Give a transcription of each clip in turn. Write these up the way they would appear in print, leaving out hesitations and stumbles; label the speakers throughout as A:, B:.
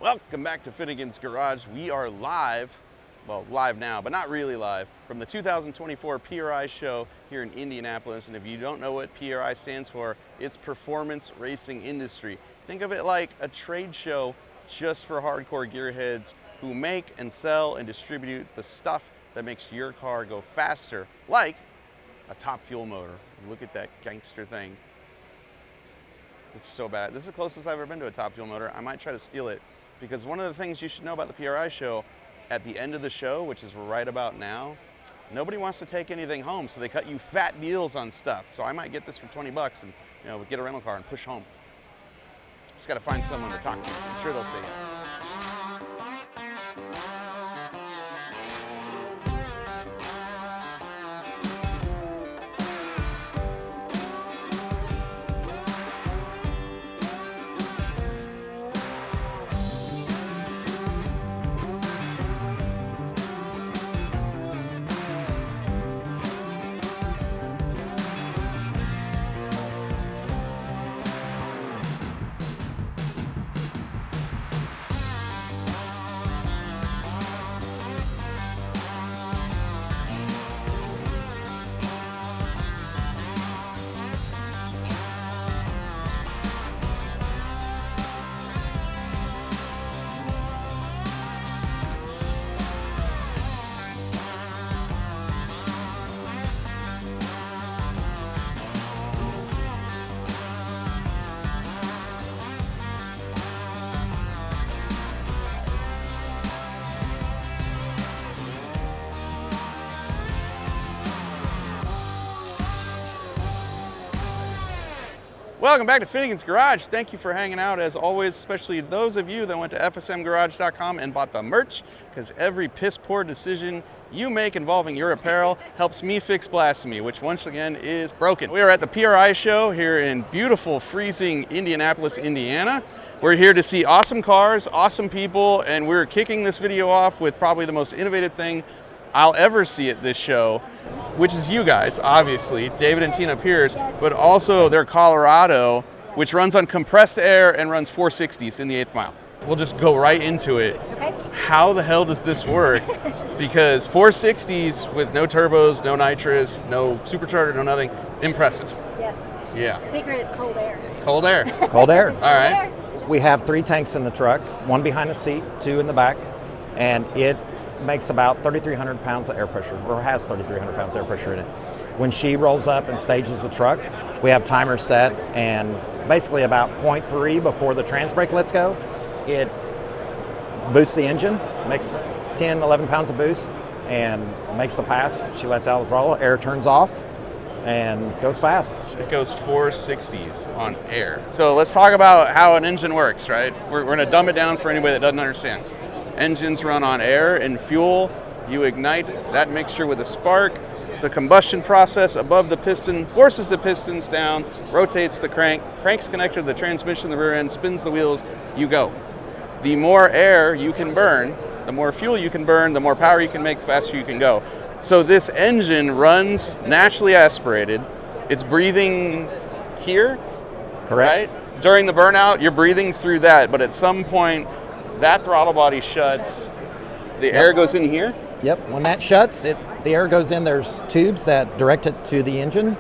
A: Welcome back to Finnegan's Garage. We are live, well, live now, but not really live, from the 2024 PRI show here in Indianapolis. And if you don't know what PRI stands for, it's Performance Racing Industry. Think of it like a trade show just for hardcore gearheads who make and sell and distribute the stuff that makes your car go faster, like a top fuel motor. Look at that gangster thing. It's so bad. This is the closest I've ever been to a top fuel motor. I might try to steal it, because one of the things you should know about the PRI show, at the end of the show, which is right about now, nobody wants to take anything home, so they cut you fat deals on stuff. So I might get this for 20 bucks and get a rental car and push home. Just got to find someone to talk to. I'm sure they'll say yes. Welcome back to Finnegan's Garage. Thank you for hanging out as always, especially those of you that went to fsmgarage.com and bought the merch, because every piss poor decision you make involving your apparel helps me fix blasphemy, which once again is broken. We are at the PRI show here in beautiful, freezing Indianapolis, Indiana. We're here to see awesome cars, awesome people, and we're kicking this video off with probably the most innovative thing I'll ever see at this show, which is you guys, obviously, David and Tina Pierce, but also their Colorado, which runs on compressed air and runs 460s in the 8th mile. We'll just go right into it. Okay. How the hell does this work? Because 460s with no turbos, no nitrous, no supercharger, no nothing, impressive.
B: Yes.
A: Yeah.
B: Secret is cold air.
A: Cold air.
C: Cold air.
A: All right.
C: We have 3 tanks in the truck, 1 behind the seat, 2 in the back, and it makes about 3,300 pounds of air pressure, or has 3,300 pounds of air pressure in it. When she rolls up and stages the truck, we have timers set, and basically about 0.3 before the trans brake lets go, it boosts the engine, makes 10, 11 pounds of boost, and makes the pass. She lets out the throttle, air turns off, and goes fast.
A: It goes 460s on air. So let's talk about how an engine works, right? We're going to dumb it down for anybody that doesn't understand. Engines run on air and fuel. You ignite that mixture with a spark. The combustion process above the piston forces the pistons down, rotates the crank. Crank's connected to the transmission, the rear end, spins the wheels, you go. The more air you can burn, the more fuel you can burn, the more power you can make, the faster you can go. So this engine runs naturally aspirated. It's breathing here,
C: Correct.
A: right? During the burnout, you're breathing through that, but at some point, that throttle body shuts, the air goes in here?
C: Yep, when that shuts, the air goes in, there's tubes that direct it to the engine,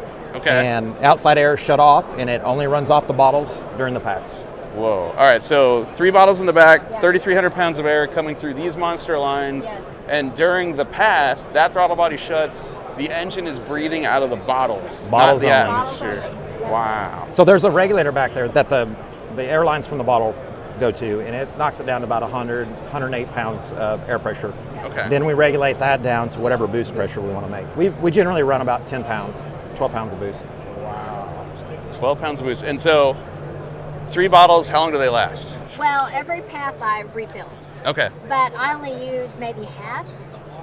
C: and outside air is shut off, and it only runs off the bottles during the pass.
A: Whoa, all right, so 3 bottles in the back, 3,300 pounds of air coming through these monster lines, and during the pass, that throttle body shuts, the engine is breathing out of the bottles not the atmosphere. Wow.
C: So there's a regulator back there that the air lines from the bottle go to, and it knocks it down to about 100, 108 pounds of air pressure.
A: Okay.
C: Then we regulate that down to whatever boost pressure we want to make. We generally run about 10 pounds, 12 pounds of boost.
A: Wow. 12 pounds of boost. And so 3 bottles, how long do they last?
B: Well, every pass I refilled.
A: Okay.
B: But I only use maybe half.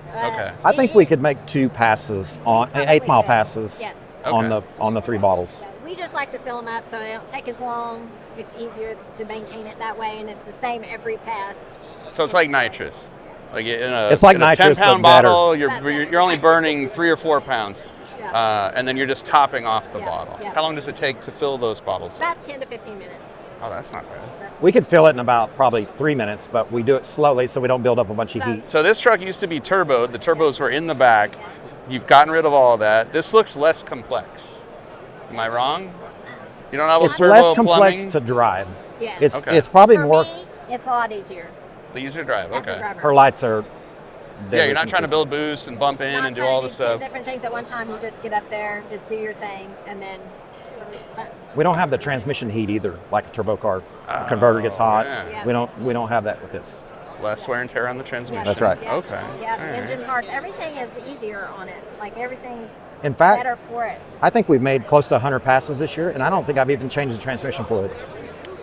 A: Okay.
C: I think we could make 2 passes on 8th mile passes.
B: Yes.
C: On the 3 bottles.
B: We just like to fill them up so they don't take as long. It's easier to maintain it that way, and it's the same every pass.
A: So it's like nitrous. Like
C: it's like
A: in
C: nitrous,
A: a 10-pound
C: but
A: bottle, you're only burning 3 or 4 pounds.
B: Yeah.
A: And then you're just topping off the bottle.
B: Yeah.
A: How long does it take to fill those bottles?
B: About 10 to 15 minutes.
A: Oh, that's not bad.
C: We could fill it in about probably 3 minutes, but we do it slowly so we don't build up a bunch of heat.
A: So this truck used to be turboed. The turbos were in the back. You've gotten rid of all of that. This looks less complex. Am I wrong? You don't have a
C: It's
A: turbo
C: less complex
A: plumbing?
C: to drive.
B: Yes.
A: Okay.
C: It's probably
B: For
C: more.
B: me, it's a lot easier.
A: The easier drive.
B: As a
A: Okay.
B: driver.
C: Her lights are.
A: Yeah, you're not trying to build boost and bump in
B: Not
A: and do
B: trying
A: all
B: to
A: the
B: do two
A: stuff.
B: different things at one time. You just get up there, just do your thing, and then release the button.
C: We don't have the transmission heat either, like a turbo car. The converter gets hot.
A: yeah.
C: We don't have that with this.
A: Less wear and tear on the transmission.
C: That's right.
B: Yeah.
A: Okay.
B: Yeah,
A: All right.
B: engine parts, everything is easier on it. Like everything's
C: In fact,
B: better for it.
C: I think we've made close to 100 passes this year, and I don't think I've even changed the transmission fluid.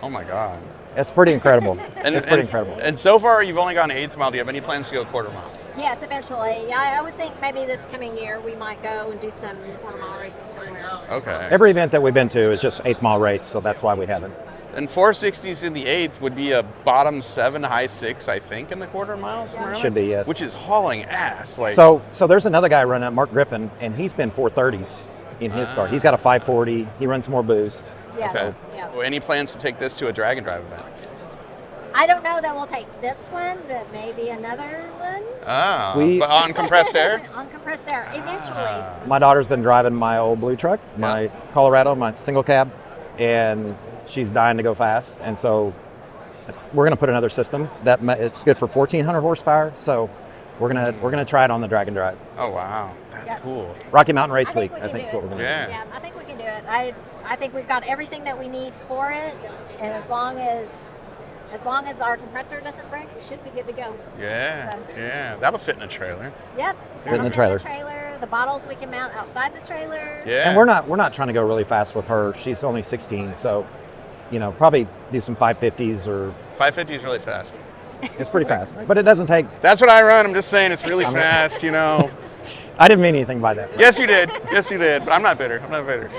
A: Oh my God.
C: It's pretty incredible. It's pretty incredible.
A: And so far, you've only gone 1/8 mile. Do you have any plans to go 1/4 mile?
B: Yes, eventually. Yeah, I would think maybe this coming year we might go and do some quarter-mile racing somewhere.
A: Okay.
C: Every event that we've been to is just 8th mile race, so that's why we haven't.
A: And 460s in the 8th would be a bottom 7, high 6, I think, in the 1/4 mile. Somewhere
C: Should be, yes.
A: Which is hauling ass. Like.
C: So there's another guy running up, Mark Griffin, and he's been 430s in his car. He's got a 540. He runs more boost.
B: Yes.
A: Okay.
B: Yeah.
A: Well, any plans to take this to a drag and drive event?
B: I don't know that we'll take this one, but maybe another one.
A: Ah,
C: We-
A: but on compressed air?
B: On compressed air, eventually.
C: My daughter's been driving my old blue truck, my Colorado, my single cab, and she's dying to go fast. And so we're going to put another system that it's good for 1,400 horsepower. So we're gonna try it on the drag and drive.
A: Oh wow, that's
B: Yep.
A: cool.
C: Rocky Mountain Race Week,
B: we
C: I
B: can
C: think
B: do
C: is what
B: it.
C: we're gonna
A: Yeah.
B: Yeah, I think we can do it. I think we've got everything that we need for it, and as long as our compressor doesn't break, we should be good to go.
A: Yeah,
B: So-
A: yeah, that'll fit in a trailer.
B: Yep.
C: Fit in the
B: That'll fit
C: trailer.
B: The bottles we can mount outside the trailer.
A: Yeah.
C: And we're not trying to go really fast with her. She's only 16, so probably do some 550s or
A: 550 is really fast.
C: it's pretty fast. But it doesn't take.
A: That's what I run. I'm just saying it's really fast, you know.
C: I didn't mean anything by that.
A: Yes, you did. Yes, you did. But I'm not bitter. I'm not bitter.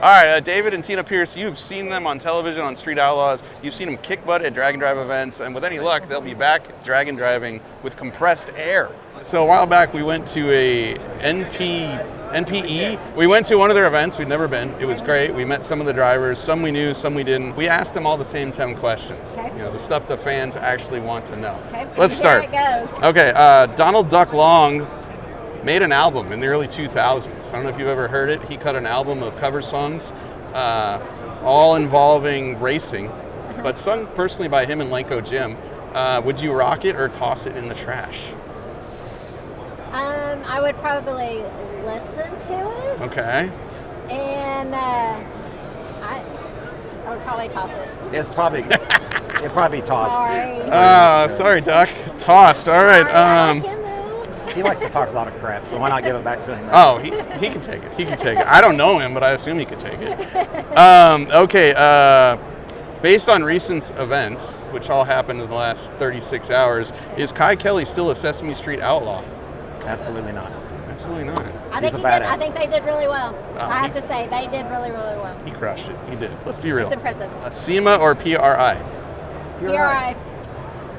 A: All right, David and Tina Pierce, you've seen them on television on Street Outlaws. You've seen them kick butt at drag and drive events, and with any luck, they'll be back drag and driving with compressed air. So a while back, we went to a NPE. We went to one of their events. We'd never been. It was great. We met some of the drivers. Some we knew, some we didn't. We asked them all the same 10 questions.
B: Okay.
A: You know, the stuff the fans actually want to know.
B: Okay.
A: Let's start.
B: Here it goes.
A: Okay, Donald Duck Long made an album in the early 2000s. I don't know if you've ever heard it. He cut an album of cover songs, all involving racing, but sung personally by him and Lenko Jim. Would you rock it or toss it in the trash?
B: I would probably listen to it.
A: Okay.
B: And I would probably toss it.
C: It'd probably be tossed.
B: Sorry.
A: Sorry, Duck. Tossed. All right.
B: I like him, though.
C: He likes to talk a lot of crap, so why not give it back to him?
A: Oh, he can take it. He can take it. I don't know him, but I assume he could take it. Okay. Based on recent events, which all happened in the last 36 hours, is Kye Kelly still a Sesame Street outlaw?
C: Absolutely not.
A: Absolutely not.
B: I
C: He's
B: think
C: a
B: he did.
C: badass.
B: I think they did really well.
A: Oh,
B: I have to say, they did really, really well.
A: He crushed it. He did. Let's be real.
B: It's impressive.
A: SEMA or PRI?
B: PRI.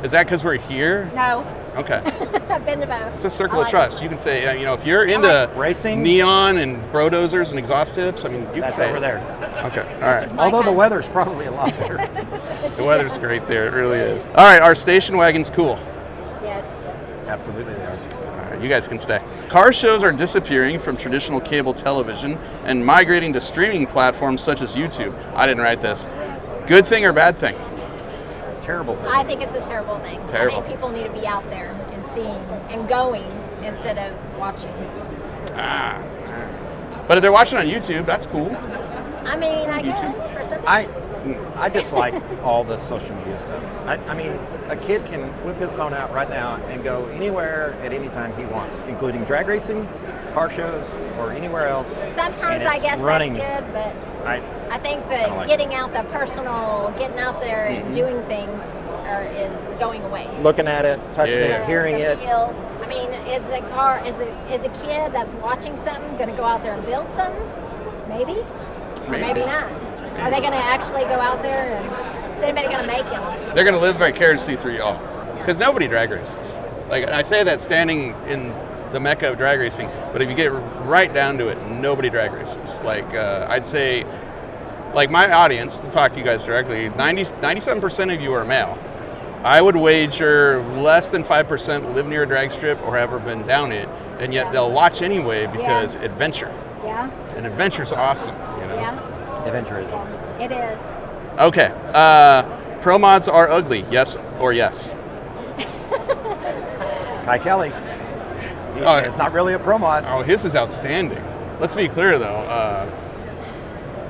A: Is that because we're here?
B: No.
A: Okay.
B: I've been to both.
A: It's a circle
B: I
A: of
B: like
A: trust.
B: this
A: You
B: one.
A: can say, if you're into
C: Racing?
A: neon and brodozers and exhaust tips, you can
C: That's
A: say
C: over
A: it.
C: there.
A: Okay. All right.
B: is my
C: Although the
B: kind.
C: weather's probably a lot better.
A: The weather's great there. It really is. All right. Our station wagon's cool.
B: Yes.
C: Absolutely they are.
A: All right, you guys can stay. Car shows are disappearing from traditional cable television and migrating to streaming platforms such as YouTube. I didn't write this. Good thing or bad thing?
C: Terrible thing.
B: I think it's a terrible thing.
A: Terrible.
B: I think people need to be out there and seeing and going instead of watching.
A: But if they're watching on YouTube, that's cool.
B: I mean, I
A: YouTube.
B: guess for some
C: I dislike all the social media stuff. I mean, a kid can whip his phone out right now and go anywhere at any time he wants, including drag racing, car shows, or anywhere else.
B: sometimes
C: and
B: I
C: it's
B: guess
C: running.
B: that's good, but I think
C: I don't
B: that
C: like
B: getting out the personal, getting out there
A: Mm-hmm.
B: and doing things is going away.
C: Looking at it, touching
A: Yeah.
C: it, hearing
B: the
C: it.
B: Feel, I mean, is a kid that's watching something going to go out there and build something? Maybe. Or maybe not. Are they going to actually go out there and is anybody going to make it?
A: They're going to live vicariously through y'all. Because nobody drag races. Like, I say that standing in the mecca of drag racing, but if you get right down to it, nobody drag races. Like, I'd say like my audience, we'll talk to you guys directly, 97% of you are male. I would wager less than 5% live near a drag strip or have ever been down it, and yet they'll watch anyway because adventure.
B: Yeah.
A: And adventure's awesome, you know?
B: Yeah.
C: Adventure is awesome.
B: It is.
A: Okay. Pro mods are ugly, yes or yes?
C: Kye Kelly. It's not really a pro mod.
A: Oh, his is outstanding. Let's be clear though.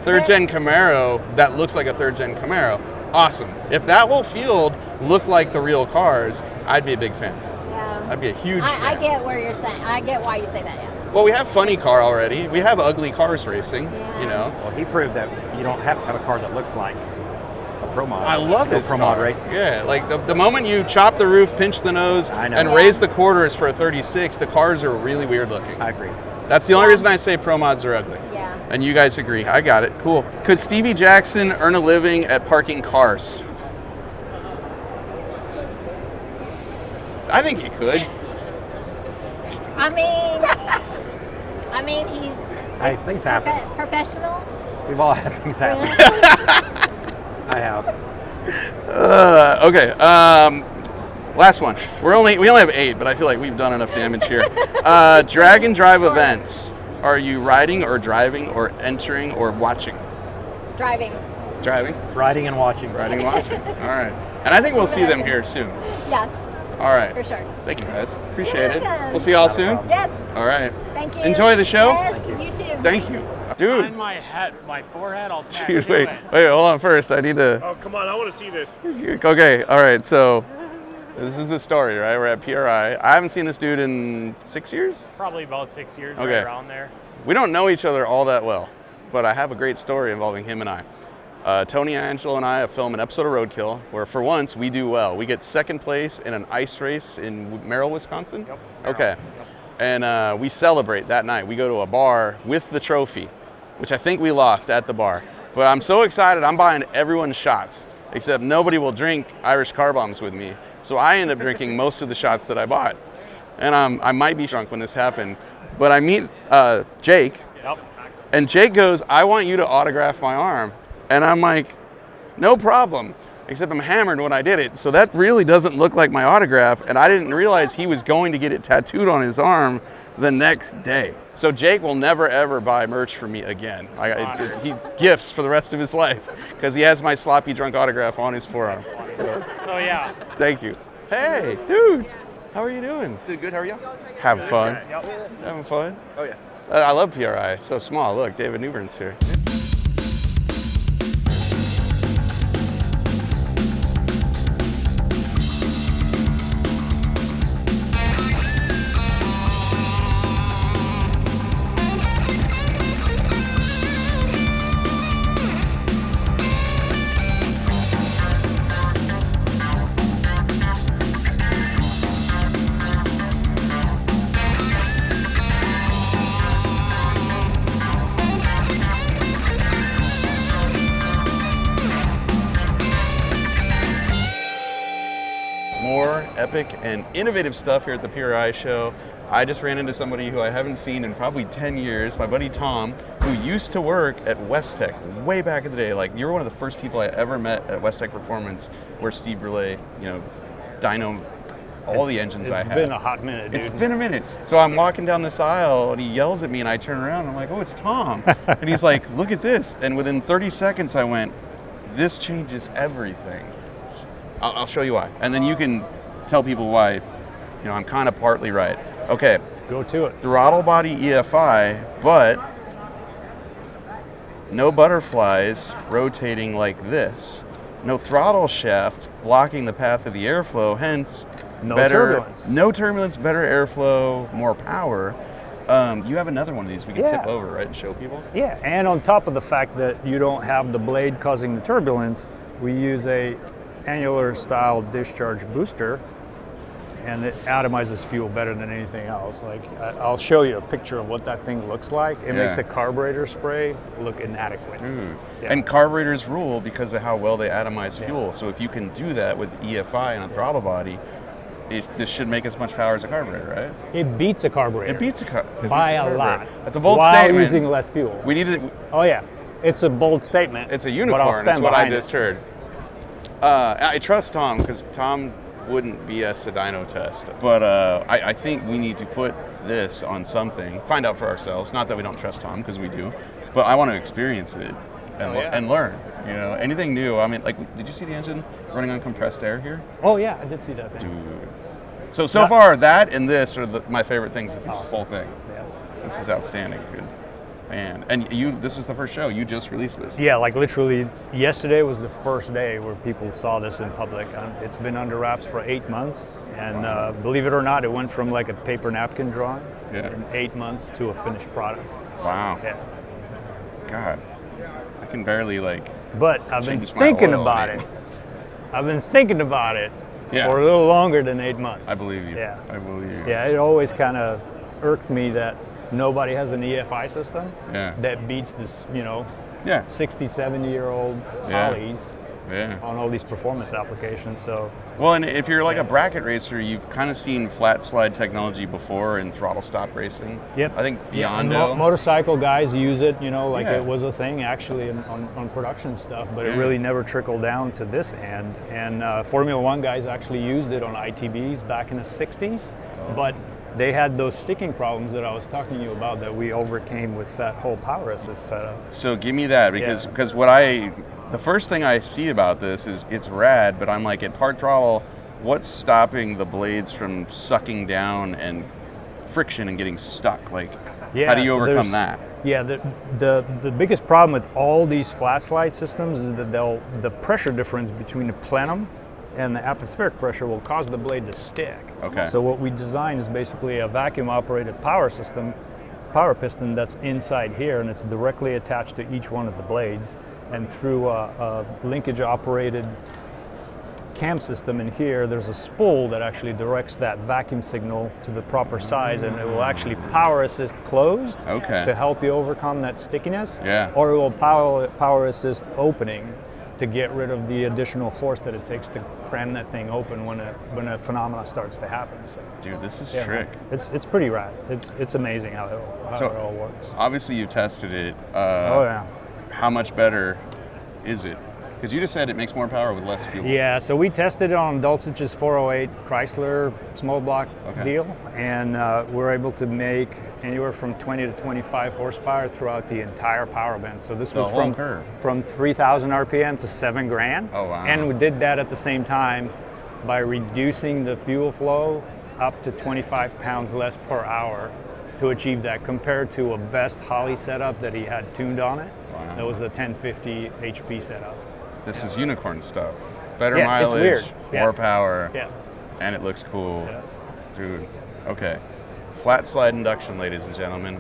A: Third gen Camaro, that looks like a third gen Camaro. Awesome. If that whole field looked like the real cars, I'd be a big fan.
B: Yeah.
A: I'd be a huge fan.
B: I get where you're saying. I get why you say that. Yes.
A: Well, we have funny car already. We have ugly cars racing.
B: Yeah.
A: You know.
C: Well, he proved that you don't have to have a car that looks like a pro mod.
A: I love
C: to go
A: this
C: pro
A: car.
C: mod racing.
A: Yeah, like the moment you chop the roof, pinch the nose, and raise the quarters for a 36, the cars are really weird looking.
C: I agree.
A: That's the only reason I say pro mods are ugly.
B: Yeah.
A: And you guys agree. I got it. Cool. Could Stevie Jackson earn a living at parking cars? I think he could.
B: I mean, he's
C: Things happen.
B: Professional.
C: We've all had things happen. I have.
A: Okay. Last one. We only have 8, but I feel like we've done enough damage here. Drag and drive events. Are you riding or driving or entering or watching?
B: Driving.
A: Driving?
C: Riding and watching.
A: Riding and watching. All right. And I think we'll see them here soon.
B: Yeah.
A: All right.
B: For sure.
A: Thank you guys. Appreciate it.
B: welcome.
A: We'll see y'all soon.
B: Yes.
A: All right.
B: Thank you.
A: Enjoy the show.
B: Yes, you too.
A: Thank you. Dude.
D: Sign my hat, my forehead, I'll
A: Dude,
D: tattoo
A: wait,
D: it.
A: hold on first. I need to.
D: Oh, come on, I want to see this.
A: Okay, all right. So, this is the story, right? We're at PRI. I haven't seen this dude in 6 years.
D: Probably about 6 years,
A: Okay.
D: right around there.
A: We don't know each other all that well, but I have a great story involving him and I. Tony, Angelo, and I have filmed an episode of Roadkill where, for once, we do well. We get second place in an ice race in Merrill, Wisconsin.
D: Yep.
A: Okay. Yep. And we celebrate that night. We go to a bar with the trophy, which I think we lost at the bar. But I'm so excited, I'm buying everyone shots, except nobody will drink Irish car bombs with me. So I end up drinking most of the shots that I bought. And I might be drunk when this happened. But I meet Jake,
D: Yep.
A: and Jake goes, "I want you to autograph my arm." And I'm like, "No problem," except I'm hammered when I did it. So that really doesn't look like my autograph, and I didn't realize he was going to get it tattooed on his arm the next day. So Jake will never ever buy merch from me again. He gifts for the rest of his life because he has my sloppy drunk autograph on his forearm.
D: So yeah.
A: Thank you. Hey, dude, how are you doing?
E: Doing good, how are you?
A: Having fun.
D: Yep.
A: Having fun.
E: Oh yeah.
A: I love PRI. So small. Look, David Newburn's here. More epic and innovative stuff here at the PRI show. I just ran into somebody who I haven't seen in probably 10 years, my buddy Tom, who used to work at West Tech way back in the day. Like, you were one of the first people I ever met at West Tech Performance, where Steve Brule, dyno all the engines I had.
F: It's been a hot minute, dude.
A: It's been a minute. So I'm walking down this aisle and he yells at me and I turn around and I'm like, "Oh, it's Tom." And he's like, "Look at this." And within 30 seconds I went, "This changes everything." I'll show you why. And then you can tell people why, I'm kind of partly right. Okay.
F: Go to it.
A: Throttle body EFI, but no butterflies rotating like this. No throttle shaft blocking the path of the airflow, hence
F: No
A: better
F: turbulence.
A: No turbulence, better airflow, more power. You have another one of these we can tip over, right, and show people?
F: Yeah, and on top of the fact that you don't have the blade causing the turbulence, we use a annular style discharge booster, and it atomizes fuel better than anything else. Like, I'll show you a picture of what that thing looks like. It makes a carburetor spray look inadequate. Yeah.
A: And carburetors rule because of how well they atomize fuel. So if you can do that with EFI and a throttle body, this should make as much power as a carburetor, right?
F: It beats a carburetor.
A: It beats a carburetor.
F: by a lot.
A: That's a bold
F: while
A: statement.
F: using less fuel.
A: We need to.
F: Oh yeah. It's a bold statement.
A: It's a
F: but I'll
A: unicorn.
F: stand
A: That's what I
F: behind it.
A: just heard. I trust Tom because Tom wouldn't BS a dyno test. But I think we need to put this on something, find out for ourselves. Not that we don't trust Tom, because we do. But I want to experience it and learn. You know, anything new. I mean, like, did you see the engine running on compressed air here?
F: Oh yeah, I did see that thing.
A: Dude. So far, that and this are my favorite things of this
F: Awesome.
A: whole thing.
F: Yeah.
A: This is outstanding, dude. Man, and this is the first show. You just released this.
F: Yeah, like literally yesterday was the first day where people saw this in public. It's been under wraps for 8 months, and believe it or not, it went from like a paper napkin drawing in 8 months to a finished product.
A: Wow.
F: Yeah.
A: God, I can barely like.
F: But I've been
A: change my
F: thinking
A: oil
F: about
A: on
F: it. I've been thinking about it
A: Yeah.
F: for a little longer than 8 months.
A: I believe you.
F: Yeah.
A: I believe you.
F: Yeah, it always kind of irked me that nobody has an EFI system
A: Yeah.
F: that beats this,
A: Yeah.
F: 60, 70-year-old
A: Yeah.
F: Hollies
A: Yeah.
F: on all these performance applications. So
A: Well, and if you're like a bracket racer, you've kind of seen flat slide technology before in throttle stop racing.
F: Yep.
A: I think
F: and
A: Biondo.
F: motorcycle guys use it, like
A: Yeah.
F: it was a thing actually on production stuff, but
A: Yeah.
F: it really never trickled down to this end. And Formula One guys actually used it on ITBs back in the 60s, but they had those sticking problems that I was talking to you about that we overcame with that whole power assist setup.
A: So give me that because the first thing I see about this is it's rad, but I'm like at part throttle, what's stopping the blades from sucking down and friction and getting stuck? Like, how do you overcome that?
F: Yeah, the biggest problem with all these flat slide systems is that the pressure difference between the plenum and the atmospheric pressure will cause the blade to stick.
A: Okay.
F: So what we designed is basically a vacuum operated power piston that's inside here, and it's directly attached to each one of the blades. And through a linkage operated cam system in here, there's a spool that actually directs that vacuum signal to the proper size, and it will actually power assist closed to help you overcome that stickiness, or it will power assist opening to get rid of the additional force that it takes to cram that thing open when a phenomena starts to happen. So,
A: dude, this is trick.
F: It's pretty rad. It's amazing how it all works.
A: Obviously, you've tested it.
F: Oh yeah.
A: How much better is it? Because you just said it makes more power with less fuel.
F: Yeah, so we tested it on Dulcich's 408 Chrysler small block deal, and we're able to make anywhere from 20 to 25 horsepower throughout the entire power band. So this was from 3,000 RPM to 7 grand.
A: Oh wow!
F: And we did that at the same time by reducing the fuel flow up to 25 pounds less per hour to achieve that, compared to a best Holly setup that he had tuned on it.
A: Wow.
F: That was a 1050 HP setup.
A: This is unicorn stuff. Better
F: Yeah,
A: mileage,
F: it's weird.
A: more power,
F: Yeah.
A: and it looks cool.
F: Yeah.
A: Dude, okay. Flat slide induction, ladies and gentlemen.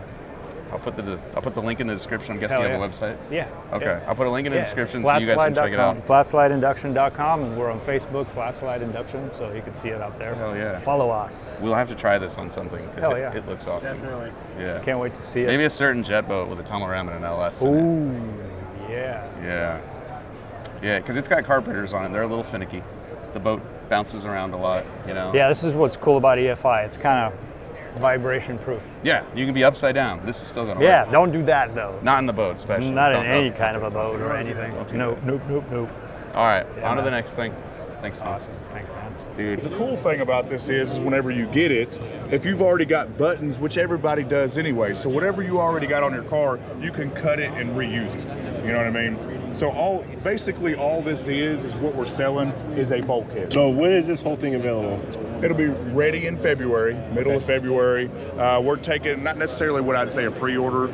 A: I'll put the link in the description. I'm guessing you have a website?
F: Yeah.
A: Okay.
F: Yeah.
A: I'll put a link in the description so you guys can check it out.
F: Flatslideinduction.com, and we're on Facebook, Flat Slide Induction, so you can see it out there.
A: Hell yeah.
F: Follow us.
A: We'll have to try this on something because it looks awesome.
D: Definitely.
A: Yeah.
F: Can't wait to see it.
A: Maybe a certain jet boat with a tunnel ram and an LS in it.
F: Ooh, yeah.
A: Yeah. Yeah, because it's got carburetors on it. They're a little finicky. The boat bounces around a lot,
F: Yeah, this is what's cool about EFI. It's kind of vibration proof.
A: Yeah, you can be upside down. This is still going to
F: Yeah,
A: work.
F: don't do that though.
A: Not in the boat, especially.
F: Not in any kind of a boat or anything. Nope.
A: All right, on to the next thing. Thanks, Tom.
F: Awesome. Thanks, man.
A: Dude.
E: The cool thing about this is whenever you get it, if you've already got buttons, which everybody does anyway, so whatever you already got on your car, you can cut it and reuse it. You know what I mean? So basically all this is what we're selling is a bulkhead.
G: So when is this whole thing available?
E: It'll be ready in February, middle of February. We're taking, not necessarily what I'd say a pre-order,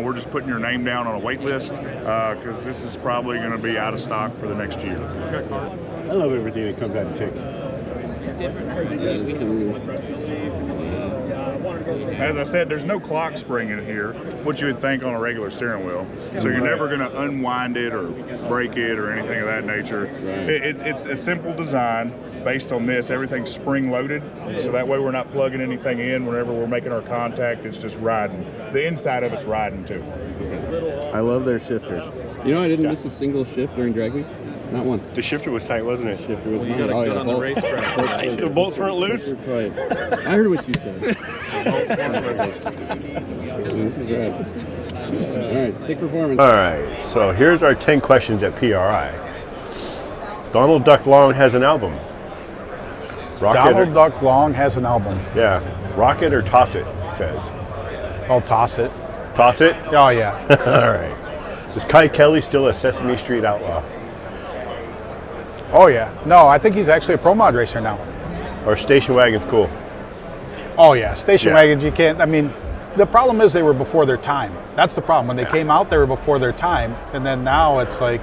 E: we're just putting your name down on a wait list because this is probably going to be out of stock for the next year.
G: I love everything that comes out of Tick.
H: That is cool.
E: As I said, there's no clock spring in here, what you would think on a regular steering wheel. So you're never going to unwind it or break it or anything of that nature. It's a simple design based on this. Everything's spring loaded, so that way we're not plugging anything in whenever we're making our contact. It's just riding. The inside of it's riding too.
H: I love their shifters. You know, I didn't miss a single shift during drag week. Not one.
G: The shifter was tight, wasn't it?
H: Shifter was mine. Oh yeah, bolt.
G: The bolts weren't loose?
H: Right. I heard what you said. This is rad. All right, tick performance.
G: All right, so here's our 10 questions at PRI. Donald Duck Long has an album.
I: Donald Duck Long has an album.
G: Yeah, rock it or toss it, he says.
I: I'll toss it.
G: Toss it?
I: Oh, yeah.
G: All right. Is Kye Kelly still a Sesame Street outlaw?
I: Oh, yeah. No, I think he's actually a pro mod racer now.
G: Or station wagon's cool?
I: Oh, yeah. Station
G: Yeah.
I: wagons, you can't. I mean, the problem is they were before their time. That's the problem. When they came out, they were before their time. And then now it's like,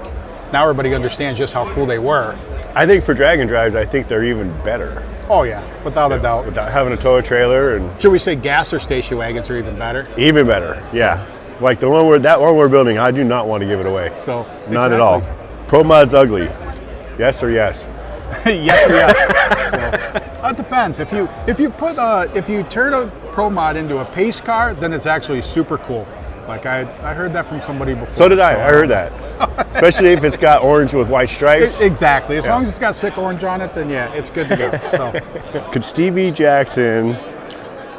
I: now everybody understands just how cool they were.
G: I think for drag and drives, I think they're even better.
I: Oh, yeah. Without a doubt.
G: Without having to tow a trailer and
I: Should we say gas or station wagons are even better?
G: even better. Yeah. Like the one that one we're building, I do not want to give it away.
I: So
G: Not at all. Pro mod's ugly. Yes or yes?
I: Yes or yes. So, that depends. If you turn a pro mod into a pace car, then it's actually super cool. Like I heard that from somebody before.
G: So did I. I heard that. Especially if it's got orange with white stripes.
I: Exactly. As long as it's got sick orange on it, then yeah, it's good to go. So.
G: Could Stevie Jackson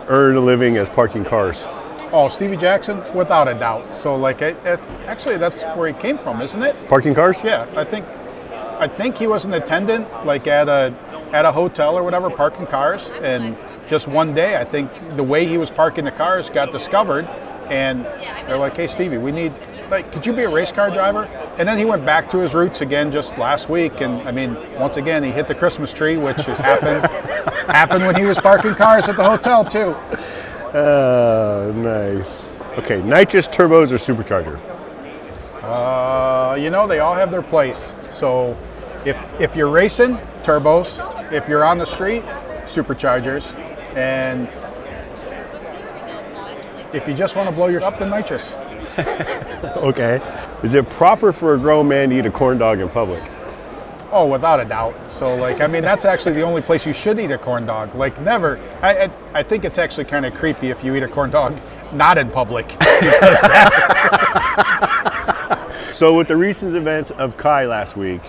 G: earn a living as parking cars?
I: Oh, Stevie Jackson, without a doubt. So like, actually, that's where he came from, isn't it?
G: Parking cars?
I: Yeah, I think he was an attendant, like at a hotel or whatever, parking cars. And just one day, I think the way he was parking the cars got discovered, and they're like, "Hey, Stevie, we need, like, could you be a race car driver?" And then he went back to his roots again just last week. And I mean, once again, he hit the Christmas tree, which has happened when he was parking cars at the hotel too.
G: Nice. Okay, nitrous turbos or supercharger?
I: They all have their place. So if you're racing, turbos. If you're on the street, superchargers. And if you just want to blow your up, then nitrous.
G: Okay. Is it proper for a grown man to eat a corn dog in public?
I: Oh, without a doubt. So, like, I mean, that's actually the only place you should eat a corn dog. Like, never. I think it's actually kind of creepy if you eat a corn dog not in public.
G: So, with the recent events of Kye last week,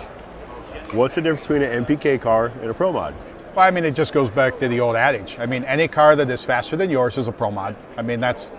G: what's the difference between an MPK car and a pro mod?
I: Well, I mean, it just goes back to the old adage. I mean, any car that is faster than yours is a pro mod. I mean, that's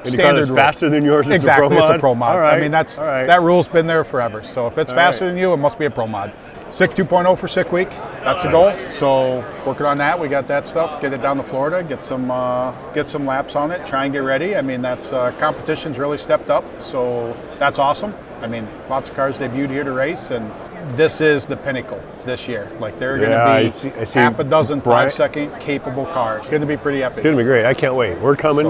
G: Any car that's
I: rule.
G: faster than yours is
I: Exactly,
G: a pro mod?
I: it's a pro mod.
G: All right.
I: I mean, that rule's been there forever. So if it's faster than you, it must be a pro mod. SICK 2.0 for SICK Week. That's the goal. So working on that. We got that stuff. Get it down to Florida. Get some laps on it. Try and get ready. I mean, that's competition's really stepped up. So that's awesome. I mean, lots of cars debuted here to race, and this is the pinnacle this year. Like, there are going to be half a dozen 5-second capable cars. It's going to be pretty epic.
G: It's going to be great. I can't wait. We're coming.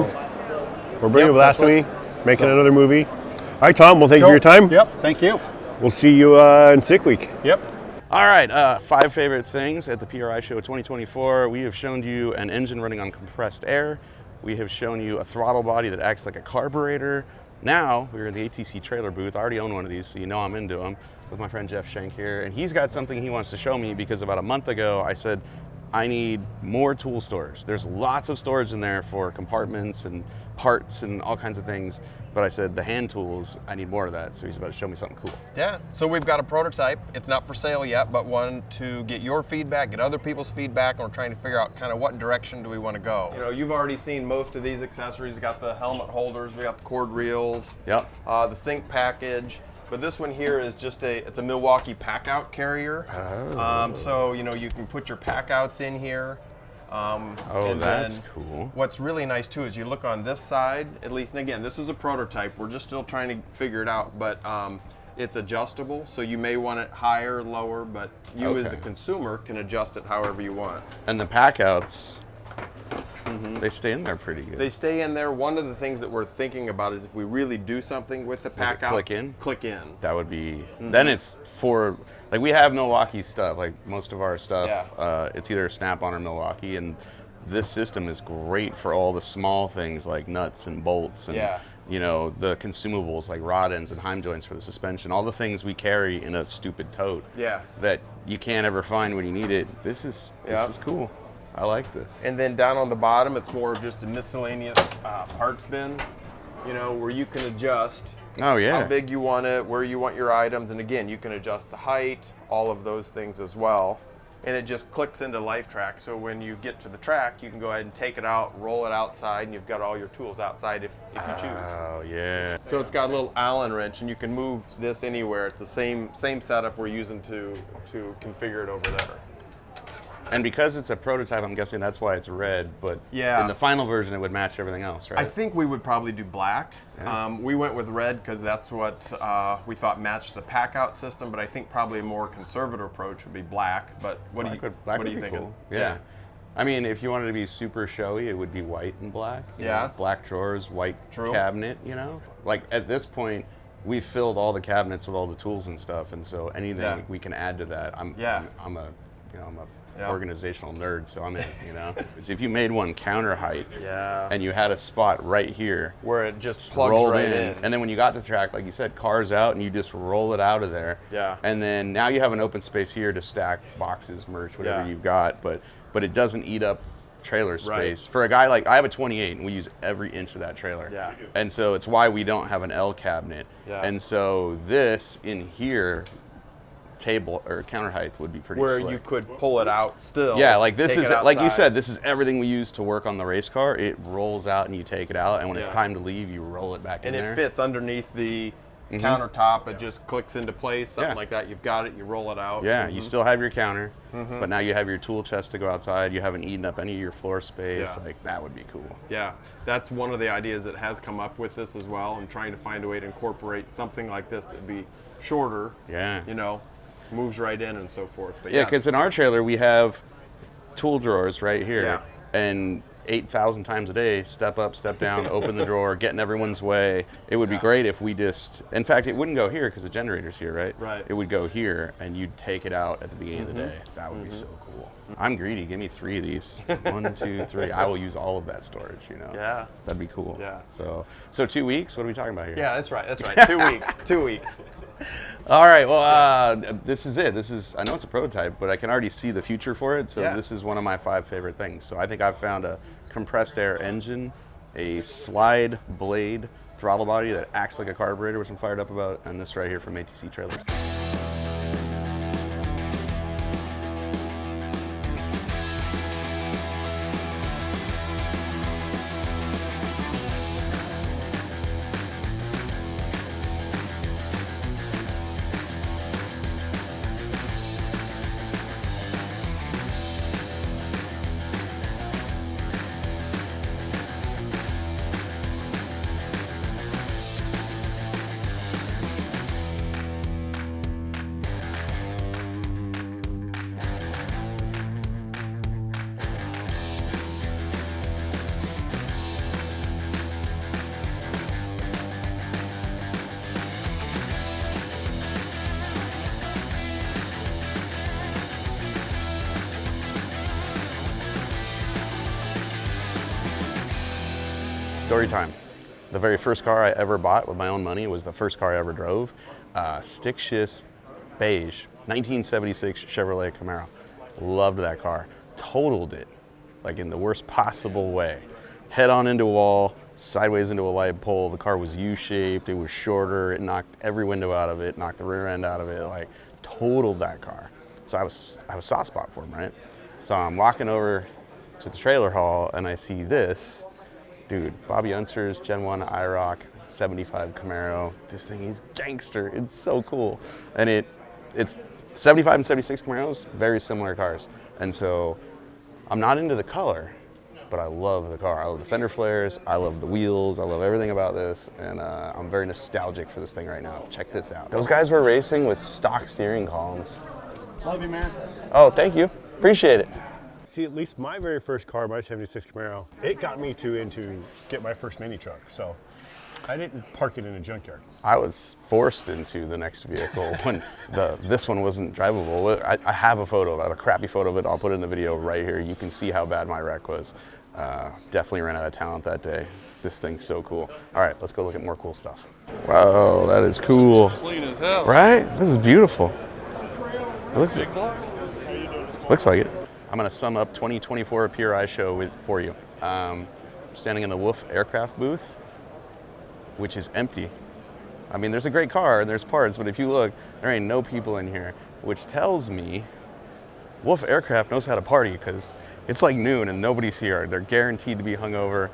G: We're bringing Blasphemy, making another movie. All right, Tom, well, thank you for your time.
I: Yep, thank you.
G: We'll see you in SICK Week.
I: Yep.
A: All right, 5 favorite things at the PRI Show 2024. We have shown you an engine running on compressed air. We have shown you a throttle body that acts like a carburetor. Now, we're in the ATC trailer booth. I already own one of these, so you know I'm into them, with my friend Jeff Schenk here. And he's got something he wants to show me because about a month ago, I said, I need more tool storage. There's lots of storage in there for compartments and parts and all kinds of things. But I said, the hand tools, I need more of that. So he's about to show me something cool.
J: Yeah, so we've got a prototype. It's not for sale yet, but one to get your feedback, get other people's feedback, and we're trying to figure out kind of what direction do we want to go. You know, you've already seen most of these accessories. We got the helmet holders, we got the cord reels,
A: Yep.
J: The sync package. But this one here is just it's a Milwaukee pack out carrier.
A: Oh.
J: So, you know, you can put your pack outs in here.
A: Oh, that's cool.
J: What's really nice too is you look on this side, at least, and again, this is a prototype. We're just still trying to figure it out, but it's adjustable. So you may want it higher, lower, but you as the consumer can adjust it however you want.
A: And the pack outs, they stay in there pretty good.
J: They stay in there. One of the things that we're thinking about is if we really do something with the pack out,
A: click in?
J: Click in.
A: That would be, then it's for, like, we have Milwaukee stuff, like most of our stuff, it's either Snap-on or Milwaukee, and this system is great for all the small things like nuts and bolts and, you know, the consumables like rod ends and heim joints for the suspension, all the things we carry in a stupid tote that you can't ever find when you need it. This is cool. I like this.
J: And then down on the bottom, it's more of just a miscellaneous parts bin, you know, where you can adjust how big you want it, where you want your items, and again, you can adjust the height, all of those things as well. and it just clicks into Life Track. So when you get to the track, you can go ahead and take it out, roll it outside, and you've got all your tools outside if you choose.
A: Oh, yeah.
J: So it's got a little Allen wrench, and you can move this anywhere. It's the same setup we're using to configure it over there.
A: And because it's a prototype, I'm guessing that's why it's red, but
J: Yeah.
A: in the final version, it would match everything else, right?
J: I think we would probably do black.
A: Yeah.
J: We went with red because that's what we thought matched the pack-out system, but I think probably a more conservative approach would be black. But what
A: Black
J: are
A: would
J: you
A: be
J: thinking?
A: cool. Yeah. I mean, if you wanted to be super showy, it would be white and black. You know, black drawers, white cabinet, you know? Like, at this point, we filled all the cabinets with all the tools and stuff, and so anything we can add to that, I'm a organizational nerd, so I'm in, you know? So if you made one counter height and you had a spot right here
J: where it just plugs right in.
A: And then when you got to the track, like you said, cars out and you just roll it out of there.
J: Yeah.
A: And then now you have an open space here to stack boxes, merch, whatever you've got, but it doesn't eat up trailer space. For a guy like, I have a 28 and we use every inch of that trailer.
J: Yeah.
A: And so it's why we don't have an L cabinet.
J: Yeah.
A: And so this in here, table or counter height would be pretty
J: Where
A: slick.
J: you could pull it out still.
A: Yeah, like this
J: take
A: is,
J: it
A: like you
J: outside.
A: said, this is everything we use to work on the race car. It rolls out and you take it out, and when it's time to leave, you roll it back in
J: and
A: there.
J: it fits underneath the countertop. It just clicks into place, something like that. You've got it, you roll it out.
A: Yeah, you still have your counter, but now you have your tool chest to go outside. You haven't eaten up any of your floor space.
J: Yeah.
A: Like, that would be cool.
J: Yeah, that's one of the ideas that has come up with this as well, and trying to find a way to incorporate something like this that'd be shorter.
A: Yeah.
J: You know, moves right in and so forth. But
A: Yeah, because in our trailer we have tool drawers right here,
J: Yeah.
A: and 8,000 times a day, step up, step down, open the drawer, get in everyone's way. It would be great if we just, in fact, it wouldn't go here because the generator's here, right?
J: Right.
A: It would go here, and you'd take it out at the beginning of the day. That would be so cool. I'm greedy. Give me 3 of these. 1, 2, 3. I will use all of that storage, you know?
J: Yeah.
A: That'd be cool.
J: Yeah.
A: So 2 weeks? What are we talking about here?
J: Yeah, that's right. That's right. 2 weeks. 2 weeks.
A: All right, well, this is it. I know it's a prototype, but I can already see the future for it. So this is one of my 5 favorite things. So I think I've found a compressed air engine, a slide blade throttle body that acts like a carburetor, which I'm fired up about, and this right here from ATC Trailers. Story time. The very first car I ever bought with my own money was the first car I ever drove. Stick shift beige, 1976 Chevrolet Camaro. Loved that car. Totaled it, like in the worst possible way. Head on into a wall, sideways into a light pole. The car was U-shaped, it was shorter, it knocked every window out of it, knocked the rear end out of it, like totaled that car. So I have a soft spot for him, right? So I'm walking over to the trailer hall and I see this. Dude, Bobby Unser's Gen 1 IROC 75 Camaro. This thing is gangster. It's so cool. And it's 75 and 76 Camaros, very similar cars. And so I'm not into the color, but I love the car. I love the fender flares. I love the wheels. I love everything about this. And I'm very nostalgic for this thing right now. Check this out. Those guys were racing with stock steering columns.
D: Love you, man.
A: Oh, thank you. Appreciate it.
G: See, at least my very first car, my 76 Camaro, it got me into get my first mini truck. So I didn't park it in a junkyard.
A: I was forced into the next vehicle when this one wasn't drivable. I have a photo of it, a crappy photo of it. I'll put it in the video right here. You can see how bad my wreck was. Definitely ran out of talent that day. This thing's so cool. All right, let's go look at more cool stuff. Wow, that is cool.
K: Clean as hell.
A: Right? This is beautiful. It looks like it. I'm going to sum up 2024 PRI show for you. Standing in the Wolf Aircraft booth, which is empty. I mean, there's a great car and there's parts, but if you look, there ain't no people in here, which tells me Wolf Aircraft knows how to party because it's like noon and nobody's here. They're guaranteed to be hungover.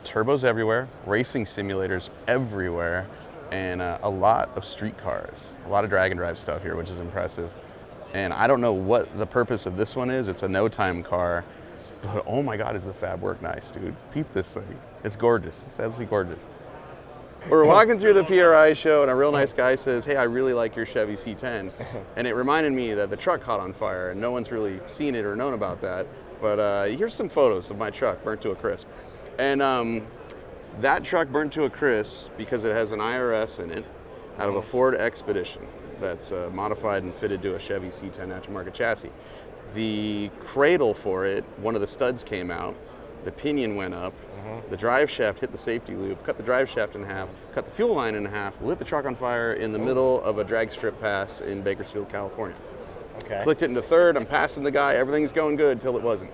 A: Turbos everywhere, racing simulators everywhere, and a lot of street cars. A lot of drag and drive stuff here, which is impressive. And I don't know what the purpose of this one is. It's a no-time car, but oh my God, is the fab work nice, dude. Peep this thing. It's gorgeous. It's absolutely gorgeous. We're walking through the PRI show and a real nice guy says, hey, I really like your Chevy C10. And it reminded me that the truck caught on fire and no one's really seen it or known about that. But here's some photos of my truck burnt to a crisp. And that truck burnt to a crisp because it has an IRS in it out of a Ford Expedition that's modified and fitted to a Chevy C10 aftermarket chassis. The cradle for it, one of the studs came out, the pinion went up, the drive shaft hit the safety loop, cut the drive shaft in half, cut the fuel line in half, lit the truck on fire in the middle of a drag strip pass in Bakersfield, California.
K: Okay.
A: Clicked it into third, I'm passing the guy, everything's going good till it wasn't.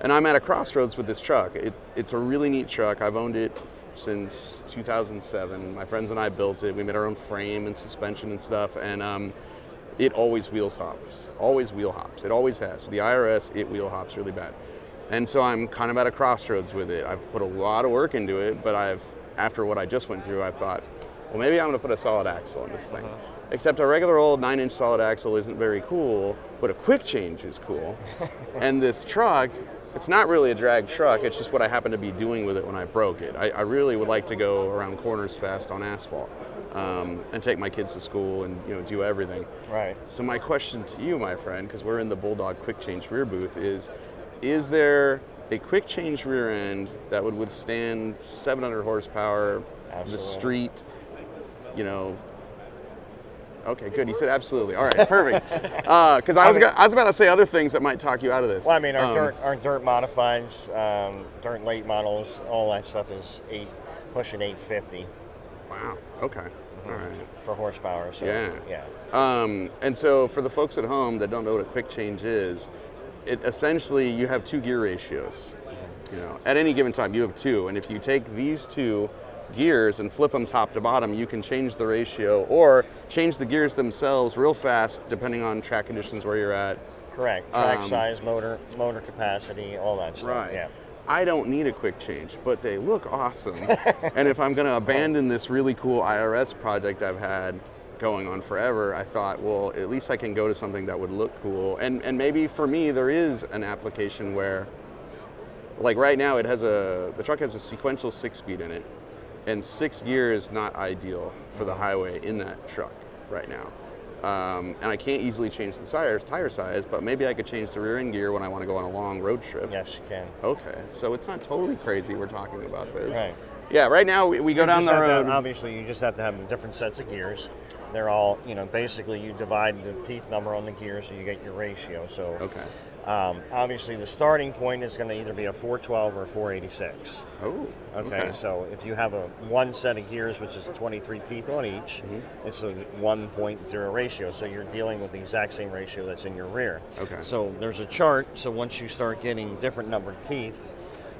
A: And I'm at a crossroads with this truck. It's a really neat truck. I've owned it since 2007. My friends and I built it. We made our own frame and suspension and stuff, and it always wheel hops. Always wheel hops. It always has. With the IRS, it wheel hops really bad. And so I'm kind of at a crossroads with it. I've put a lot of work into it, but after what I just went through, I've thought, well, maybe I'm gonna put a solid axle in this thing. Except a regular old 9-inch solid axle isn't very cool, but a quick change is cool. And this truck, it's not really a drag truck, it's just what I happened to be doing with it when I broke it. I really would like to go around corners fast on asphalt and take my kids to school and do everything.
K: Right.
A: So my question to you, my friend, because we're in the Bulldog quick change rear booth, is there a quick change rear end that would withstand 700 horsepower, the street, Okay, good. You said absolutely. All right, perfect. Because I was about to say other things that might talk you out of this.
K: Well, I mean, our dirt modifieds, dirt late models, all that stuff is pushing 850.
A: Wow. Okay. All right.
K: For horsepower. So, yeah.
A: And so for the folks at home that don't know what a quick change is, essentially you have two gear ratios. At any given time you have two, and if you take these two gears and flip them top to bottom, you can change the ratio or change the gears themselves real fast depending on track conditions where you're at.
K: Correct. Track size, motor capacity, all that stuff.
A: Right.
K: Yeah.
A: I don't need a quick change, but they look awesome. And if I'm going to abandon this really cool IRS project I've had going on forever, I thought, well, at least I can go to something that would look cool. And maybe for me, there is an application where, like right now, the truck has a sequential 6-speed in it. And 6 gear is not ideal for the highway in that truck right now. And I can't easily change the tire size, but maybe I could change the rear end gear when I want to go on a long road trip.
K: Yes, you can.
A: Okay, so it's not totally crazy we're talking about this.
K: Right.
A: Yeah, right now we go down the road.
K: Obviously, you just have to have the different sets of gears. They're all, basically you divide the teeth number on the gears so you get your ratio. So
A: okay.
K: Obviously, the starting point is going to either be a 412 or a 486.
A: Oh.
K: Okay, so if you have one set of gears, which is 23 teeth on each, it's a 1.0 ratio. So you're dealing with the exact same ratio that's in your rear.
A: Okay.
K: So there's a chart. So once you start getting different numbered teeth,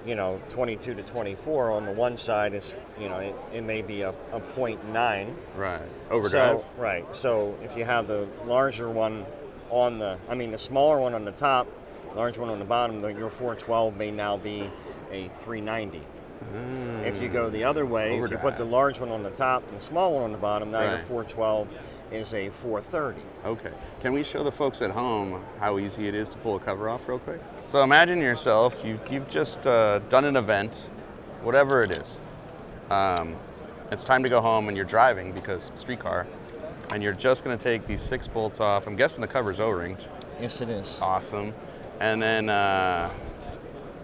K: 22 to 24 on the one side is, it may be a 0.9.
A: Right. Overdrive.
K: Right. So if you have the larger one the smaller one on the top, large one on the bottom, your 412 may now be a 390. If you go the other way,
A: overdrive.
K: If you put the large one on the top and the small one on the bottom, now your 412 is a 430.
A: Okay. Can we show the folks at home how easy it is to pull a cover off real quick? So imagine yourself, you've just done an event, whatever it is. It's time to go home and you're driving because streetcar, and you're just going to take these 6 bolts off. I'm guessing the cover's O-ringed.
K: Yes, it is.
A: Awesome. And then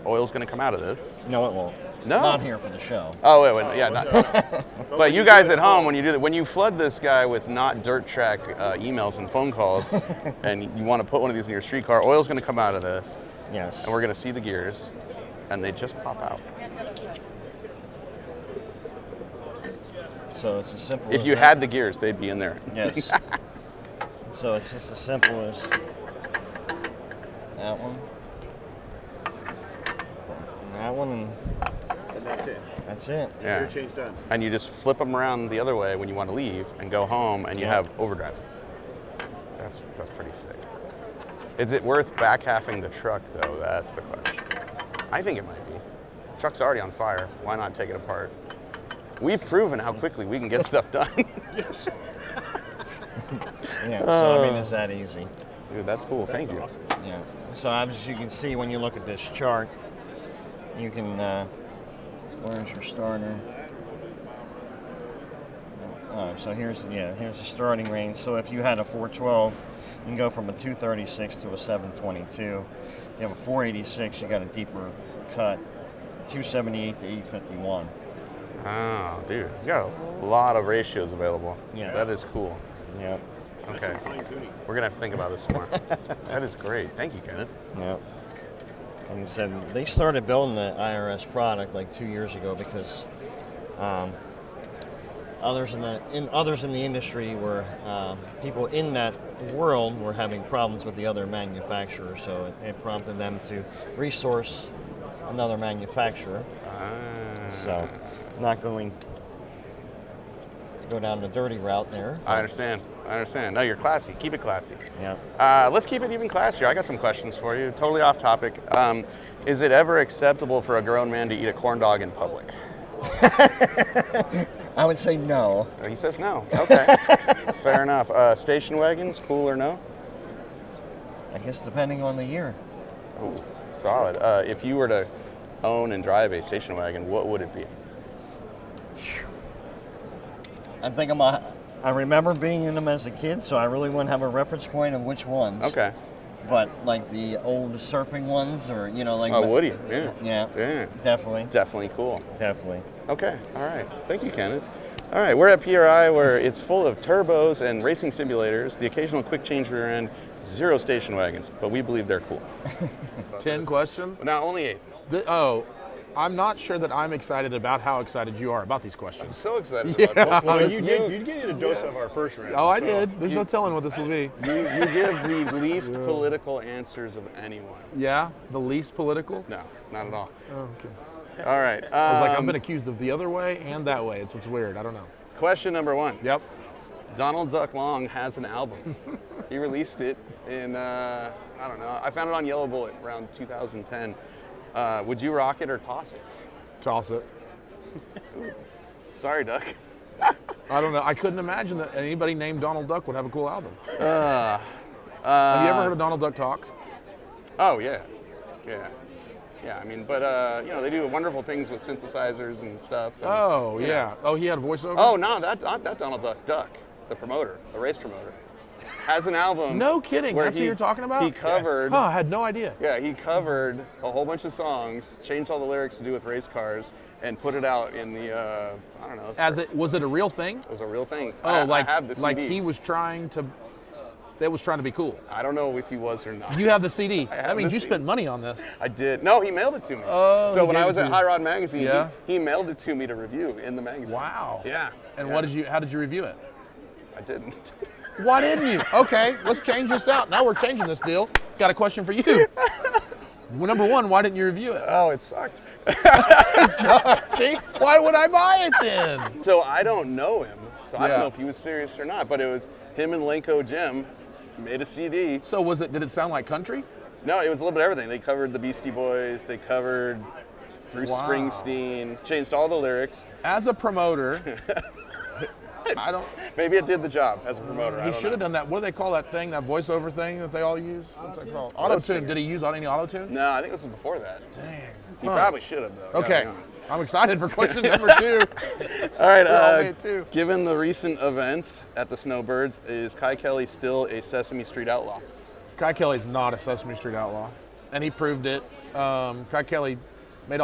A: oil's going to come out of this.
K: No, it won't.
A: No?
K: Not here for the show.
A: Oh, wait, yeah. Not, but you guys at home, when you do that, when you flood this guy with not dirt track emails and phone calls, and you want to put one of these in your streetcar, oil's going to come out of this.
K: Yes.
A: And we're going to see the gears, and they just pop out.
K: So it's as simple as
A: if you had the gears, they'd be in there.
K: Yes. So it's just as simple as that one, and that one, and
G: that's it.
K: That's it.
A: Yeah.
G: Gear change done.
A: And you just flip them around the other way when you want to leave and go home, and you have overdrive. That's pretty sick. Is it worth back halving the truck, though? That's the question. I think it might be. The truck's already on fire. Why not take it apart? We've proven how quickly we can get stuff done.
G: Yes.
K: Yeah, so I mean, it's that easy.
A: Dude, that's cool. Thank you.
K: Yeah. So as you can see when you look at this chart, you can, where's your starter? So here's the starting range. So if you had a 412, you can go from a 236 to a 722. If you have a 486, you got a deeper cut, 278 to 851.
A: Oh, dude, you got a lot of ratios available.
K: Yeah.
A: That is cool.
K: Yeah.
A: Okay. We're gonna have to think about this some more. That is great. Thank you, Kenneth.
K: Yeah. Like I said, they started building the IRS product like 2 years ago because others in the industry were people in that world were having problems with the other manufacturers, so it prompted them to resource another manufacturer. So, not going go down the dirty route there.
A: I understand. No, you're classy. Keep it classy.
K: Yeah.
A: Let's keep it even classier. I got some questions for you. Totally off topic. Is it ever acceptable for a grown man to eat a corn dog in public?
K: I would say no.
A: He says no. Okay. Fair enough. Station wagons, cool or no?
K: I guess depending on the year.
A: Ooh, solid. If you were to own and drive a station wagon, what would it be?
K: I think I remember being in them as a kid, so I really wouldn't have a reference point of which ones.
A: Okay.
K: But like the old surfing ones, or like.
A: Oh, would you?
K: Yeah.
A: Yeah.
K: Definitely.
A: Definitely cool.
K: Definitely.
A: Okay. All right. Thank you, Kenneth. All right. We're at PRI, where it's full of turbos and racing simulators, the occasional quick change rear end, 0 station wagons, but we believe they're cool.
L: 10 questions?
A: No, only 8.
L: I'm not sure that I'm excited about how excited you are about these questions.
A: I'm so excited about
G: Well,
A: this.
G: you get a dose of our first round.
L: Oh, I did. There's no telling what this will be.
A: You give the least political answers of anyone.
L: Yeah? The least political?
A: No, not at all.
L: Oh, okay.
A: All right.
L: I was like, I've been accused of the other way and that way. It's what's weird. I don't know.
A: Question number 1.
L: Yep.
A: Donald Duck Long has an album. He released it in, I don't know, I found it on Yellow Bullet around 2010. Would you rock it or toss it?
L: Toss it.
A: Sorry, Duck.
L: I don't know. I couldn't imagine that anybody named Donald Duck would have a cool album. Have you ever heard of Donald Duck talk?
A: Oh, yeah. Yeah, I mean, but, they do wonderful things with synthesizers and stuff. And,
L: Oh, yeah. Oh, he had a voiceover?
A: Oh, no, not that Donald Duck. Duck, the promoter, the race promoter, has an album.
L: No kidding. That's what you're talking about?
A: He covered.
L: Yes. I had no idea.
A: Yeah, he covered a whole bunch of songs, changed all the lyrics to do with race cars, and put it out in the, I don't know.
L: Was it a real thing?
A: It was a real thing.
L: Oh,
A: I have the CD.
L: Like he was trying to. That was trying to be cool.
A: I don't know if he was or not.
L: You have the CD. That means you
A: CD.
L: spent money on this.
A: I did. No, he mailed it to me.
L: Oh,
A: so when
L: he
A: I
L: gave
A: was
L: it
A: at
L: to you.
A: High Rod Magazine,
L: Yeah.
A: he mailed it to me to review in the magazine.
L: Wow.
A: Yeah.
L: And
A: yeah.
L: how did you review it?
A: I didn't.
L: Why didn't you? Okay, let's change this out. Now we're changing this deal. Got a question for you. Well, number 1, why didn't you review it?
A: Oh, it sucked.
L: It sucked. See? Why would I buy it then?
A: So I don't know him. So I don't
L: Yeah.
A: know if he was serious or not, but it was him and Lenko Jim made a CD.
L: So did it sound like country?
A: No, it was a little bit of everything. They covered the Beastie Boys, they covered Bruce
L: Wow.
A: Springsteen, changed all the lyrics.
L: As a promoter, I don't.
A: Maybe it did the job as a promoter.
L: He should have done that. What do they call that thing, that voiceover thing that they all use? What's that called? Auto-tune. Did he use any auto-tune?
A: No, I think this was before that.
L: Dang.
A: He probably should have, though.
L: Okay. I'm excited for question number 2.
A: All right.
L: We're all made too.
A: Given the recent events at the Snowbirds, is Kye Kelly still a Sesame Street outlaw?
L: Kye Kelly's not a Sesame Street outlaw, and he proved it. Kye Kelly made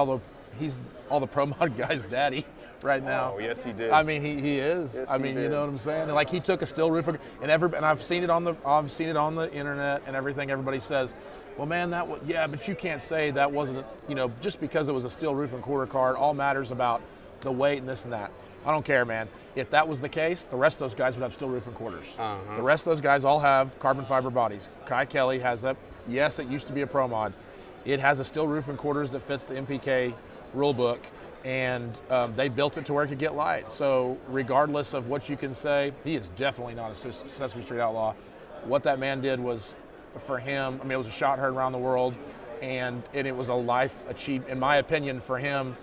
L: he's all the pro mod guys' daddy right now.
A: Oh, yes, he did.
L: I mean, he is.
A: Yes,
L: I mean,
A: he
L: you
A: did.
L: know what I'm saying? And like he took a steel roof, and I've seen it on the internet and everything. Everybody says, well, man, but you can't say that wasn't, just because it was a steel roof and quarter car. It all matters about the weight and this and that. I don't care, man. If that was the case, the rest of those guys would have steel roof and quarters.
A: Uh-huh.
L: The rest of those guys all have carbon fiber bodies. Kye Kelly has yes, it used to be a pro mod. It has a steel roof and quarters that fits the MPK rule book, and they built it to where it could get light. So regardless of what you can say, he is definitely not a Sesame Street outlaw. What that man did was for him. I mean, it was a shot heard around the world, and it was a life achievement, in my opinion, for him.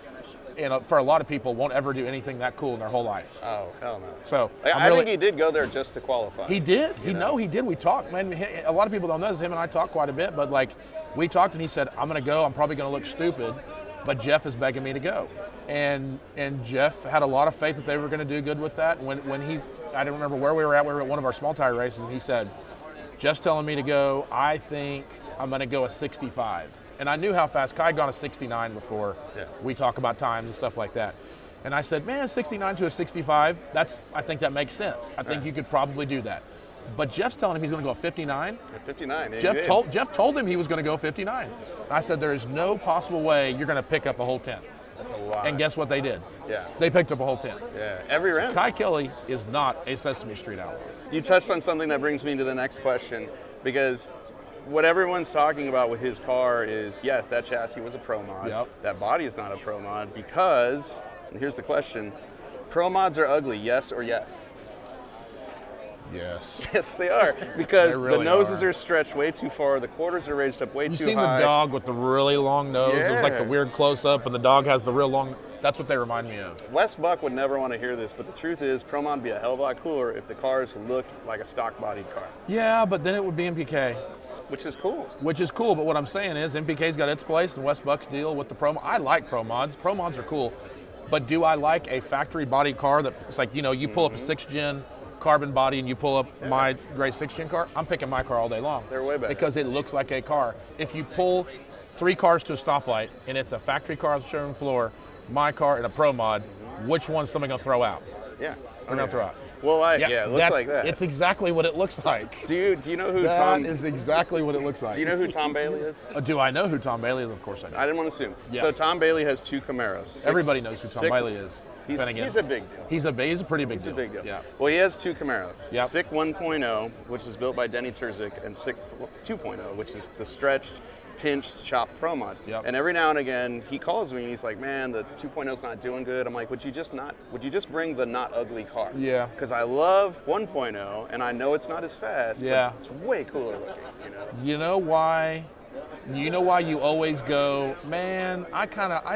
L: And for a lot of people, won't ever do anything that cool in their whole life.
A: Oh, hell no.
L: So
A: I think he did go there just to qualify.
L: He did. He did. We talked, man. A lot of people don't know this. Him and I talked quite a bit, but like we talked, and he said, "I'm going to go. I'm probably going to look stupid, but Jeff is begging me to go." And Jeff had a lot of faith that they were going to do good with that. When I don't remember where we were at. We were at one of our small tire races, and he said, "Jeff's telling me to go. I think I'm going to go a 65." And I knew how fast. Kye had gone a 69 before.
A: Yeah.
L: We talk about times and stuff like that. And I said, man, 69 to a 65, I think that makes sense. I think you could probably do that. But Jeff's telling him he's going to go 59.
A: At 59,
L: Jeff told him he was going to go 59. And I said, there is no possible way you're going to pick up a whole 10.
A: That's a lot.
L: And guess what they did?
A: Yeah.
L: They picked up a whole 10.
A: Yeah, every round.
L: Kye Kelly is not a Sesame Street outlaw.
A: You touched on something that brings me to the next question, because what everyone's talking about with his car is, yes, that chassis was a Pro Mod.
L: Yep.
A: That body is not a Pro Mod because, and here's the question, Pro Mods are ugly, yes or yes?
L: Yes.
A: Yes, they are, because
L: really
A: the noses are stretched way too far, the quarters are raised up way too high.
L: You seen the dog with the really long nose? It was like the weird close-up, and the dog has the real long. That's what they remind me of.
A: Wes Buck would never want to hear this, but the truth is, Pro Mod would be a hell of a lot cooler if the cars looked like a stock-bodied car.
L: Yeah, but then it would be MPK.
A: Which is cool.
L: Which is cool, but what I'm saying is MPK's got its place, and Wes Buck's deal with the Pro Mod. I like Pro Mods. Pro Mods are cool, but do I like a factory body car that's like, you pull up a 6th-gen carbon body and you pull up my gray 6th-gen car? I'm picking my car all day long.
A: They're way better.
L: Because it looks like a car. If you pull 3 cars to a stoplight and it's a factory car on the showroom floor, my car, and a Pro Mod, which one's somebody going to throw out?
A: Yeah.
L: They're going to throw out.
A: Well, it looks like that.
L: It's exactly what it looks like.
A: Do you know who
L: That is exactly what it looks like.
A: Do you know who Tom Bailey is?
L: Do I know who Tom Bailey is? Of course I do.
A: I didn't want to assume.
L: Yeah.
A: So Tom Bailey has 2 Camaros.
L: Everybody knows who Tom Bailey is.
A: He's a big deal.
L: He's a pretty big deal.
A: He's a big deal.
L: Yeah.
A: Well, he has 2 Camaros.
L: Yep.
A: SICK 1.0, which is built by Denny Terzic, and SICK 2.0, which is the stretched, pinched, chopped Pro Mod.
L: Yep.
A: And every now and again, he calls me and he's like, man, the 2.0's not doing good. I'm like, would you just bring the not ugly car?
L: Yeah.
A: Because I love 1.0, and I know it's not as fast, but it's way cooler looking,
L: You know why? You know why you always go, man, I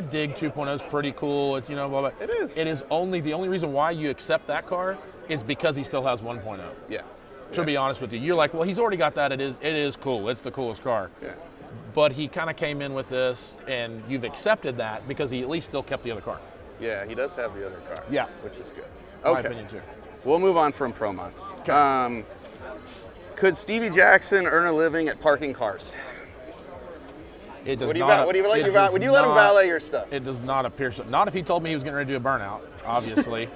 L: dig 2.0's pretty cool. It's, blah, blah.
A: It is.
L: It is the only reason why you accept that car is because he still has 1.0.
A: Yeah.
L: To be honest with you. You're like, well, he's already got that. It is cool. It's the coolest car.
A: Yeah.
L: But he kind of came in with this, and you've accepted that because he at least still kept the other car.
A: Yeah, he does have the other car.
L: Yeah.
A: Which is good.
L: My
A: Okay.
L: opinion, too.
A: We'll move on from Pro Mods. Okay. Could Stevie Jackson earn a living at parking cars?
L: It does
A: Would you
L: not.
A: let him valet your stuff?
L: It does not appear so. Not if he told me he was getting ready to do a burnout, obviously.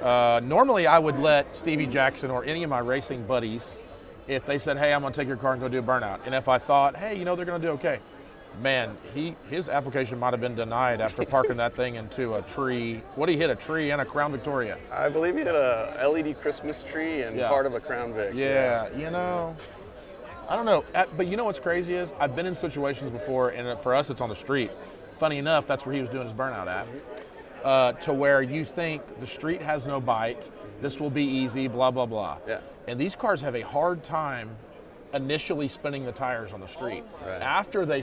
L: Normally, I would let Stevie Jackson or any of my racing buddies, if they said, hey, I'm going to take your car and go do a burnout. And if I thought, hey, they're going to do okay. Man, his application might have been denied after parking that thing into a tree. What did he hit, a tree and a Crown Victoria?
A: I believe he hit a LED Christmas tree and part of a Crown Vic.
L: Yeah, I don't know. But you know what's crazy is I've been in situations before, and for us it's on the street. Funny enough, that's where he was doing his burnout at. To where you think the street has no bite, this will be easy, blah, blah, blah.
A: Yeah.
L: And these cars have a hard time initially spinning the tires on the street.
A: Right.
L: After they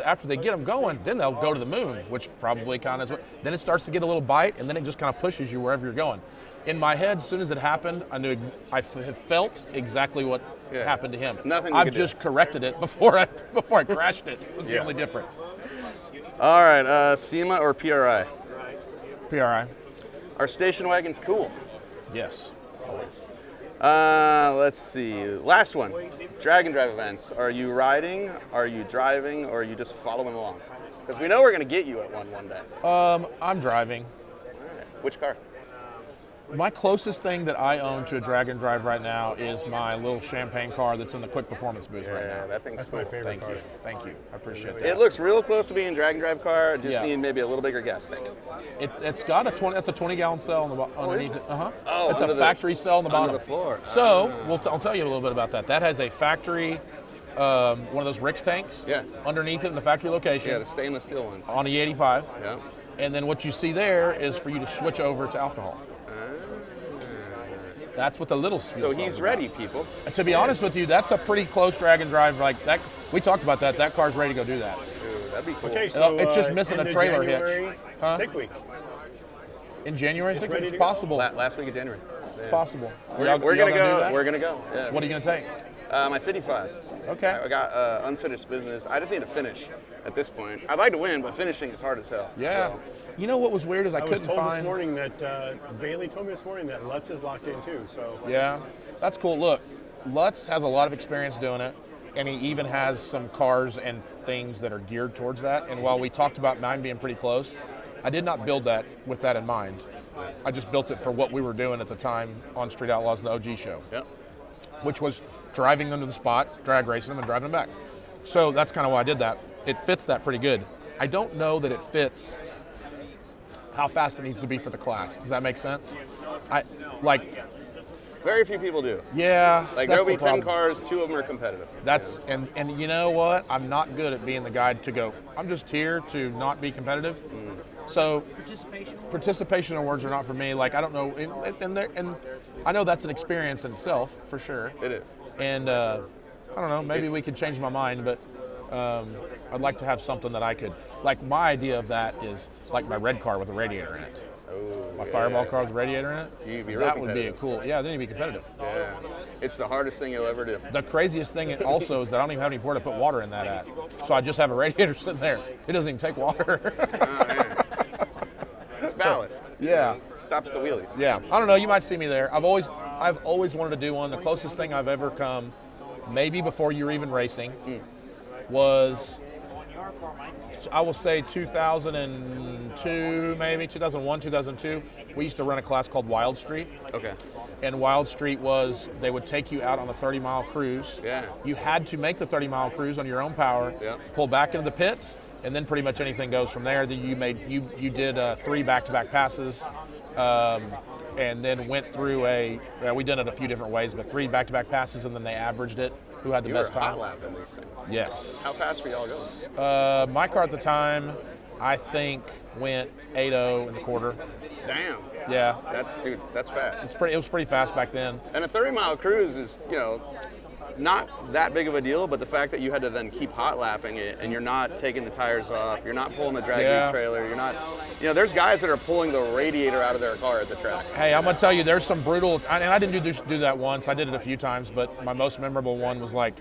L: after they get them going, then they'll go to the moon, which probably kind of is what. Then it starts to get a little bite, and then it just kind of pushes you wherever you're going. In my head, as soon as it happened, I knew I felt exactly what happened to him.
A: Nothing.
L: I've just corrected it before I crashed it. Was the only difference.
A: All right, SEMA or PRI?
L: PRI.
A: Are station wagons cool?
L: Yes.
A: Always. Let's see. Last one. Drag and drive events. Are you riding? Are you driving? Or are you just following along? Because we know we're going to get you at one day.
L: I'm driving.
A: All right. Which car?
L: My closest thing that I own to a drag and drive right now is my little champagne car that's in the quick performance booth right now.
A: Yeah, that thing's cool.
G: my favorite car.
L: Thank you. I appreciate that.
A: It looks real close to being a drag and drive car. Just need maybe a little bigger gas tank.
L: It's got a 20-gallon cell on the underneath it.
A: Oh,
L: it's a factory cell on the bottom.
A: Under the floor.
L: So I'll tell you a little bit about that. That has a factory, one of those Rick's tanks.
A: Yeah.
L: Underneath it in the factory location.
A: Yeah, the stainless steel ones.
L: On the 85.
A: Yeah.
L: And then what you see there is for you to switch over to alcohol. That's what the little
A: So he's ready, people.
L: And to be honest with you, that's a pretty close drag and drive. Like that, we talked about that. That car's ready to go do that.
A: Dude, that'd be cool.
G: Okay, so
L: It's just missing a trailer hitch. Huh?
G: Sick week.
L: In January,
G: It's
L: it's
G: ready to
L: possible.
A: Last week of January.
L: It's possible.
A: We're
L: Y'all
A: gonna
L: do
A: go.
L: that?
A: We're gonna go. Yeah.
L: What are you gonna take?
A: My 55.
L: Okay.
A: I got unfinished business. I just need to finish at this point. I'd like to win, but finishing is hard as hell.
L: Yeah.
A: So.
L: You know what was weird is I
G: was
L: couldn't
G: told
L: find.
G: this morning that Bailey told me this morning that Lutz is locked in too. So
L: Yeah, that's cool. Look, Lutz has a lot of experience doing it, and he even has some cars and things that are geared towards that. And while we talked about mine being pretty close, I did not build that with that in mind. I just built it for what we were doing at the time on Street Outlaws and the OG show,
A: Yep.
L: which was driving them to the spot, drag racing them, and driving them back. So that's kind of why I did that. It fits that pretty good. I don't know that it fits how fast it needs to be for the class. Does that make sense?
A: Very few people do.
L: Yeah.
A: Like
L: that's
A: there'll be
L: the
A: 10
L: problem.
A: cars, 2 of them are competitive.
L: That's and you know what? I'm not good at being the guy to go. I'm just here to not be competitive. So participation awards are not for me. Like I don't know, and I know that's an experience in itself for sure.
A: It is.
L: And I don't know. Maybe we could change my mind, but I'd like to have something that I could. Like my idea of that is like my red car with a radiator in it. My Fireball car with a radiator in it.
A: You'd be real
L: that would be a
A: competitive.
L: cool. Yeah, then you'd be competitive.
A: Yeah. It's the hardest thing you'll ever do.
L: The craziest thing also is that I don't even have any port to put water in that at. So I just have a radiator sitting there. It doesn't even take water.
A: It's ballast.
L: Yeah.
A: Stops the wheelies.
L: Yeah. I don't know. You might see me there. I've always wanted to do one. The closest thing I've ever come, maybe before you were even racing, was, I will say 2002, maybe 2001, 2002. We used to run a class called Wild Street.
A: Okay.
L: And Wild Street was, they would take you out on a 30-mile cruise.
A: Yeah.
L: You had to make the 30-mile cruise on your own power, pull back into the pits, and then pretty much anything goes from there. Then you did 3 back-to-back passes, and then went through we did it a few different ways, but 3 back-to-back passes, and then they averaged it. Who had the
A: You
L: best
A: were
L: time?
A: hot lapping these things.
L: Yes.
A: How fast were y'all going?
L: My car at the time, I think, went 8.0 in the quarter.
A: Damn.
L: Yeah.
A: Dude, that's fast.
L: It was pretty fast back then.
A: And a 30-mile cruise is, not that big of a deal, but the fact that you had to then keep hot lapping it and you're not taking the tires off, you're not pulling the drag trailer, you're not, there's guys that are pulling the radiator out of their car at the track.
L: Hey, I'm gonna tell you, there's some brutal, and I didn't do that once. I did it a few times, but my most memorable one was like,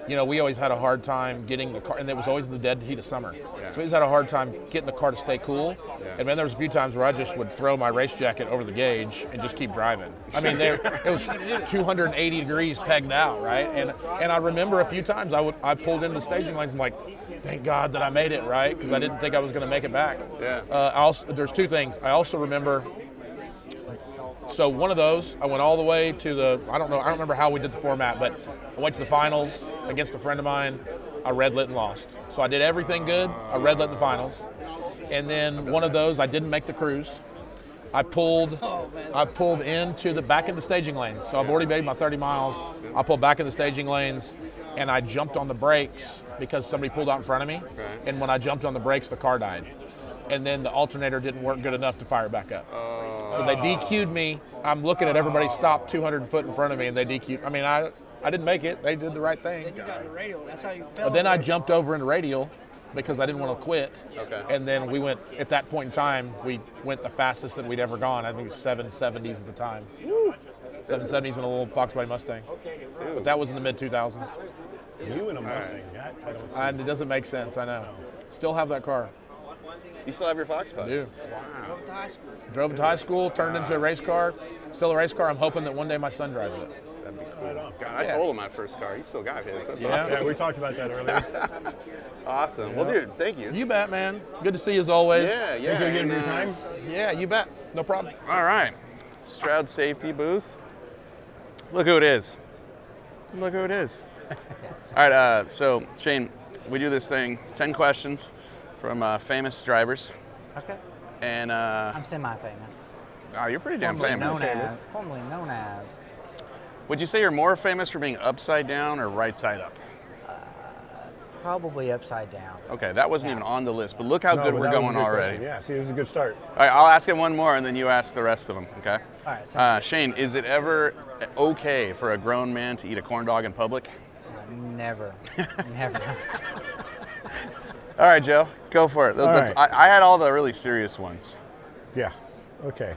L: we always had a hard time getting the car, and it was always in the dead heat of summer. So we always had a hard time getting the car to stay cool. And then there was a few times where I just would throw my race jacket over the gauge and just keep driving. I mean, it was 280 degrees pegged out, right? And I remember a few times I pulled into the staging lanes. I'm like, thank God that I made it, right? Because I didn't think I was going to make it back.
A: Yeah.
L: There's 2 things. I also remember. So one of those, I went all the way to I don't remember how we did the format, but I went to the finals against a friend of mine. I red lit and lost. So I did everything good. I red lit the finals. And then one of those, I didn't make the cruise. I pulled into the back in the staging lanes. So I've already made my 30 miles. I pulled back in the staging lanes and I jumped on the brakes because somebody pulled out in front of me. And when I jumped on the brakes, the car died. And then the alternator didn't work good enough to fire it back up. So they DQ'd me. I'm looking at everybody stop 200 foot in front of me and they DQ'd. I mean, I didn't make it. They did the right thing.
M: Then you got the radial. That's how you felt.
L: But then I jumped over into radial because I didn't want to quit.
A: Okay.
L: And then we went, at that point in time, we went the fastest that we'd ever gone. I think it was 770s at the time. 770s in a little Fox Body Mustang. But that was in the mid-2000s.
G: You and a Mustang, I don't see.
L: And it doesn't make sense, I know. Still have that car.
A: You still have your Fox Body?
L: I do.
A: Wow.
L: Drove it to high school, turned into a race car. Still a race car. I'm hoping that one day my son drives it.
A: That'd be cool. God, I told him my first car. He still got his. That's
L: Yeah.
A: awesome.
G: Yeah, we talked about that earlier.
A: Awesome. Well, dude, thank you.
L: You bet, man. Good to see you as always.
A: Yeah, yeah.
G: Thank you again
A: and,
G: for your time.
L: Yeah, you bet. No problem.
A: All right. Stroud Safety booth. Look who it is. Look who it is. All right, so Shane, we do this thing, 10 questions from famous drivers.
N: Okay.
A: And
N: I'm semi-famous.
A: Oh, you're pretty damn famous.
N: Formerly known as.
A: Would you say you're more famous for being upside down or right side up?
N: Probably upside down.
A: Okay, that wasn't even on the list, but look how
G: No,
A: good
G: but
A: we're
G: that was a
A: going
G: good
A: already.
G: question. Yeah, see, this is a good start.
A: All right, I'll ask him one more, and then you ask the rest of them, okay?
N: All right, sounds
A: Shane, is it ever okay for a grown man to eat a corn dog in public?
N: Never. Never.
A: All right, Joe, go for it.
G: All right.
A: I had all the really serious ones.
G: Yeah. Okay.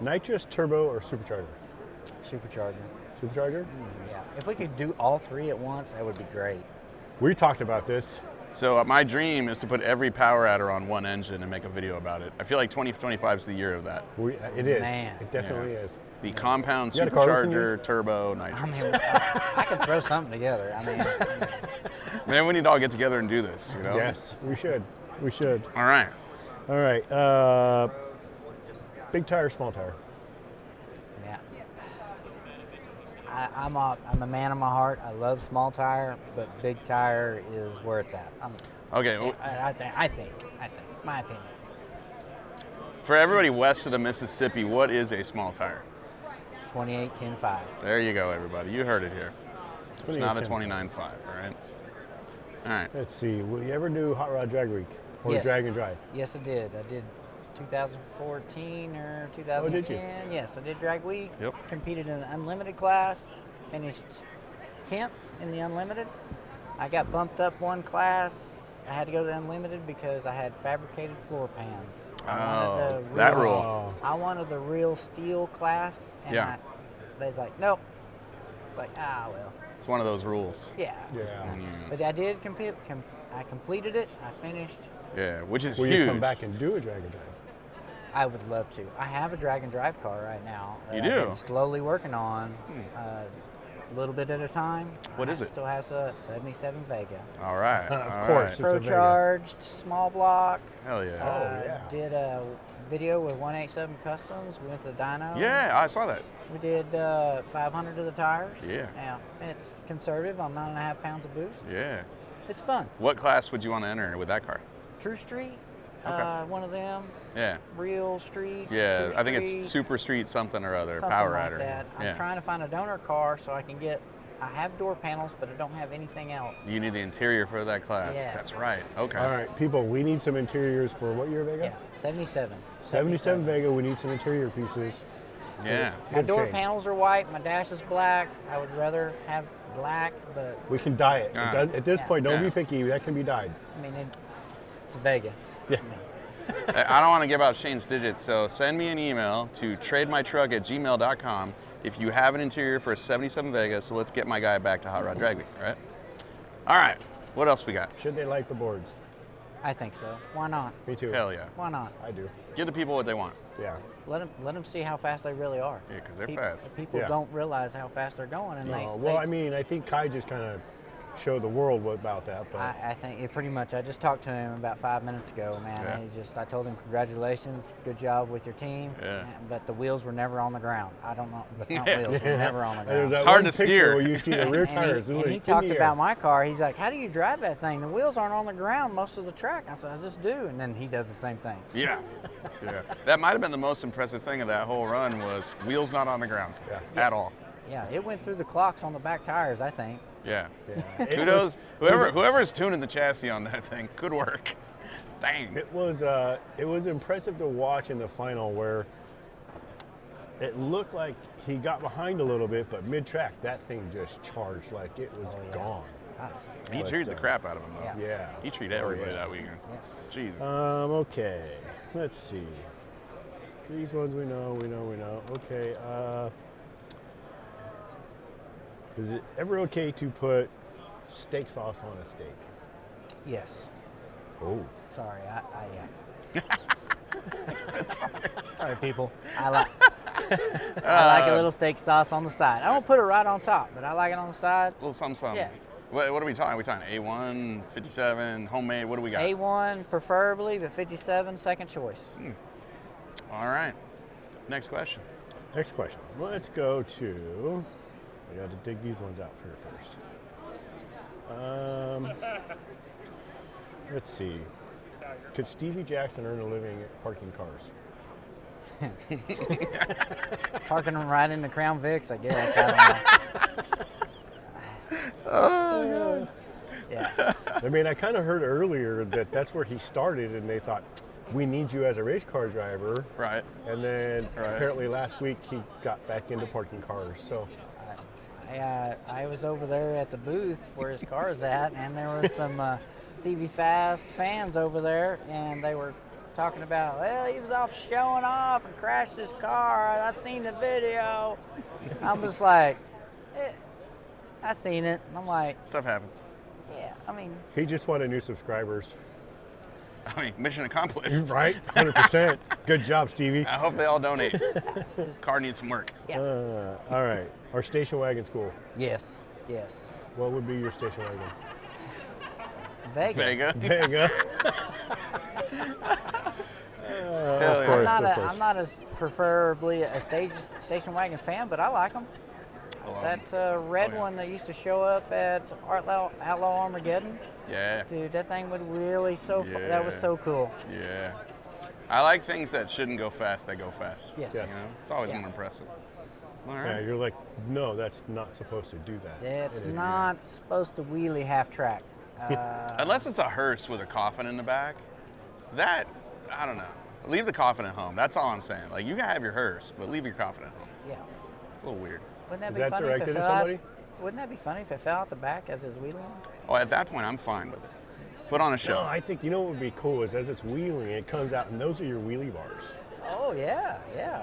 G: Nitrous, turbo, or supercharger?
N: Supercharger.
G: Supercharger?
N: Yeah. If we could do all three at once, that would be great.
G: We talked about this.
A: So my dream is to put every power adder on one engine and make a video about it. I feel like 2025 is the year of that.
G: It is.
N: Man.
G: It definitely is.
A: The compound
G: You got a car we can
A: supercharger
G: use?
A: turbo
N: I
A: nitrous.
N: mean, I could throw something together. I mean,
A: Man, we need to all get together and do this, you know?
G: Yes, we should. We should.
A: All right.
G: All right. Big tire, small tire.
N: yeah. I'm a man of my heart. I love small tire, but big tire is where it's at.
A: Okay.
N: I think. My opinion.
A: For everybody west of the Mississippi, what is a small tire?
N: 28, 10, 5.
A: There you go, everybody. You heard it here. It's
G: 28,
A: not a
G: 10.
A: 29.5, all right? All right.
G: Let's see. Will you ever do Hot Rod Drag Week or
N: Yes.
G: Drag and Drive?
N: Yes, I did. I did 2014 or
G: Oh,
N: 2010.
G: did you?
N: Yes, I did drag week.
A: Yep.
N: Competed in the unlimited class. Finished 10th in the unlimited. I got bumped up one class. I had to go to the unlimited because I had fabricated floor pans.
A: Oh, that rule.
N: I wanted the real steel class, and
A: Yeah.
N: they was like, nope. It's like, well.
A: It's one of those rules.
N: Yeah.
G: Yeah.
N: But I did compete. I completed it. I finished.
A: Yeah, which is
G: Will
A: huge.
G: you come back and do a Drag and Drive?
N: I would love to. I have a drag and drive car right now.
A: You
N: that
A: do?
N: I've been slowly working on, a little bit at a time.
A: What is it?
N: Still has a 77 Vega.
A: All right.
G: Of
A: all
G: course.
A: right.
G: It's a Vega.
N: Pro-charged, small block.
A: Hell yeah.
G: Oh, yeah.
N: Did a video with 187 Customs. We went to the dyno.
A: Yeah, I saw that.
N: We did 500 of the tires.
A: Yeah.
N: Yeah. It's conservative on 9.5 pounds of boost.
A: Yeah.
N: It's fun.
A: What class would you want to enter with that car?
N: True Street.
A: Okay.
N: One of them.
A: Yeah.
N: Real Street.
A: Yeah,
N: True
A: I think
N: Street.
A: it's Super Street something or other,
N: Something
A: Power
N: like
A: Adder.
N: that.
A: Yeah.
N: I'm trying to find a donor car so I can get. I have door panels, but I don't have anything else.
A: You need the interior for that class.
N: Yes.
A: That's right. Okay.
G: All right, people, we need some interiors for what year Vega?
N: Yeah, 77.
G: 77 Vega, we need some interior pieces.
A: Yeah.
N: My
G: Good
N: door
G: change.
N: panels are white. My dash is black. I would rather have black, but
G: We can dye it.
A: All right.
G: At this
N: Yeah.
G: point, don't
A: Yeah.
G: be picky. That can be dyed.
N: I mean, it's a Vega.
G: Yeah.
A: I don't want to give out Shane's digits, so send me an email to trademytruck@gmail.com if you have an interior for a 77 Vega, so let's get my guy back to Hot Rod Drag Week, all right? All right, what else we got?
G: Should they light the boards?
N: I think so. Why not?
G: Me too.
A: Hell yeah.
N: Why not?
G: I do.
A: Give the people what they want.
G: Yeah.
N: Let them see how fast they really are.
A: Yeah, because they're fast.
N: People
G: Yeah.
N: don't realize how fast they're going, and
G: Well, I mean, I think Kye just kind of showed the world about that. But
N: I think it pretty much. I just talked to him about 5 minutes ago, man.
A: Yeah.
N: And I told him congratulations, good job with your team.
A: Yeah.
N: But the wheels were never on the ground. I don't know. The front
A: Yeah.
N: wheels were never on the
G: There's
N: ground.
G: that
A: It's hard
G: one
A: to
G: picture
A: steer.
G: where you see the rear
N: And
G: tires
N: he
G: in
N: talked
G: the
N: about
G: air.
N: my car. He's like, "How do you drive that thing? The wheels aren't on the ground most of the track." I said, "I just do." And then he does the same thing.
A: Yeah. Yeah. That might have been the most impressive thing of that whole run was wheels not on the ground at all.
N: Yeah, it went through the clocks on the back tires, I think.
A: Yeah.
G: Yeah. It
A: Kudos.
G: was-
A: Whoever's tuning the chassis on that thing, good work. Dang.
G: It was impressive to watch in the final where it looked like he got behind a little bit, but mid-track that thing just charged like it was gone.
A: He
G: But,
A: treated the crap out of him, though.
G: Yeah.
A: He treated everybody
G: yeah.
A: that weekend. Jesus.
G: Okay. Let's see. These ones we know. Okay. Is it ever okay to put steak sauce on a steak?
N: Yes.
G: Oh.
N: Sorry, yeah. Sorry, people. I like a little steak sauce on the side. I don't put it right on top, but I like it on the side.
A: A little something.
N: Yeah.
A: What are we talking? Are we talking A1, 57, homemade? What do we got?
N: A1 preferably, but 57 second choice.
A: All right. Next question.
G: Next question. Let's go to. I got to dig these ones out here first. Let's see. Could Stevie Jackson earn a living parking cars?
N: Parking them right into Crown Vics, I guess. I don't know.
A: Oh, God.
N: Yeah.
G: I mean, I kind of heard earlier that that's where he started, and they thought, we need you as a race car driver.
A: Right.
G: And then apparently last week he got back into parking cars. So
N: I was over there at the booth where his car is at, and there was some CV Fast fans over there, and they were talking about, well, he was off showing off and crashed his car. I seen the video. I'm just like, I seen it. And I'm like,
A: stuff happens.
N: Yeah, I mean,
G: he just wanted new subscribers.
A: I mean, mission accomplished.
G: Right, 100%. Good job, Stevie.
A: I hope they all donate. Car needs some work.
N: Yeah.
G: All right, our station wagon's cool.
N: Yes, yes.
G: What would be your station wagon?
N: Vega.
G: Vega. Of course,
N: I'm not as preferably a station wagon fan, but I like them. That red one that used to show up at Outlaw Armageddon.
A: Yeah.
N: Dude, that thing would really that was so cool.
A: Yeah. I like things that shouldn't go fast that go fast.
N: Yes.
A: You know? It's always more impressive. All right.
G: Yeah, you're like, no, that's not supposed to do that.
N: It's not supposed to wheelie half track.
A: Unless it's a hearse with a coffin in the back. That, I don't know. Leave the coffin at home. That's all I'm saying. Like, you can have your hearse, but leave your coffin at home.
N: Yeah.
A: It's a little weird.
N: Wouldn't that
G: Is
N: be
G: that
N: funny
G: directed
N: if it
G: at
N: fell out?
G: somebody?
N: Wouldn't that be funny if it fell out the back as it's wheeling?
A: Oh, at that point, I'm fine with it. Put on a show.
G: No, I think, you know what would be cool is as it's wheeling, it comes out, and those are your wheelie bars.
N: Oh, yeah, yeah.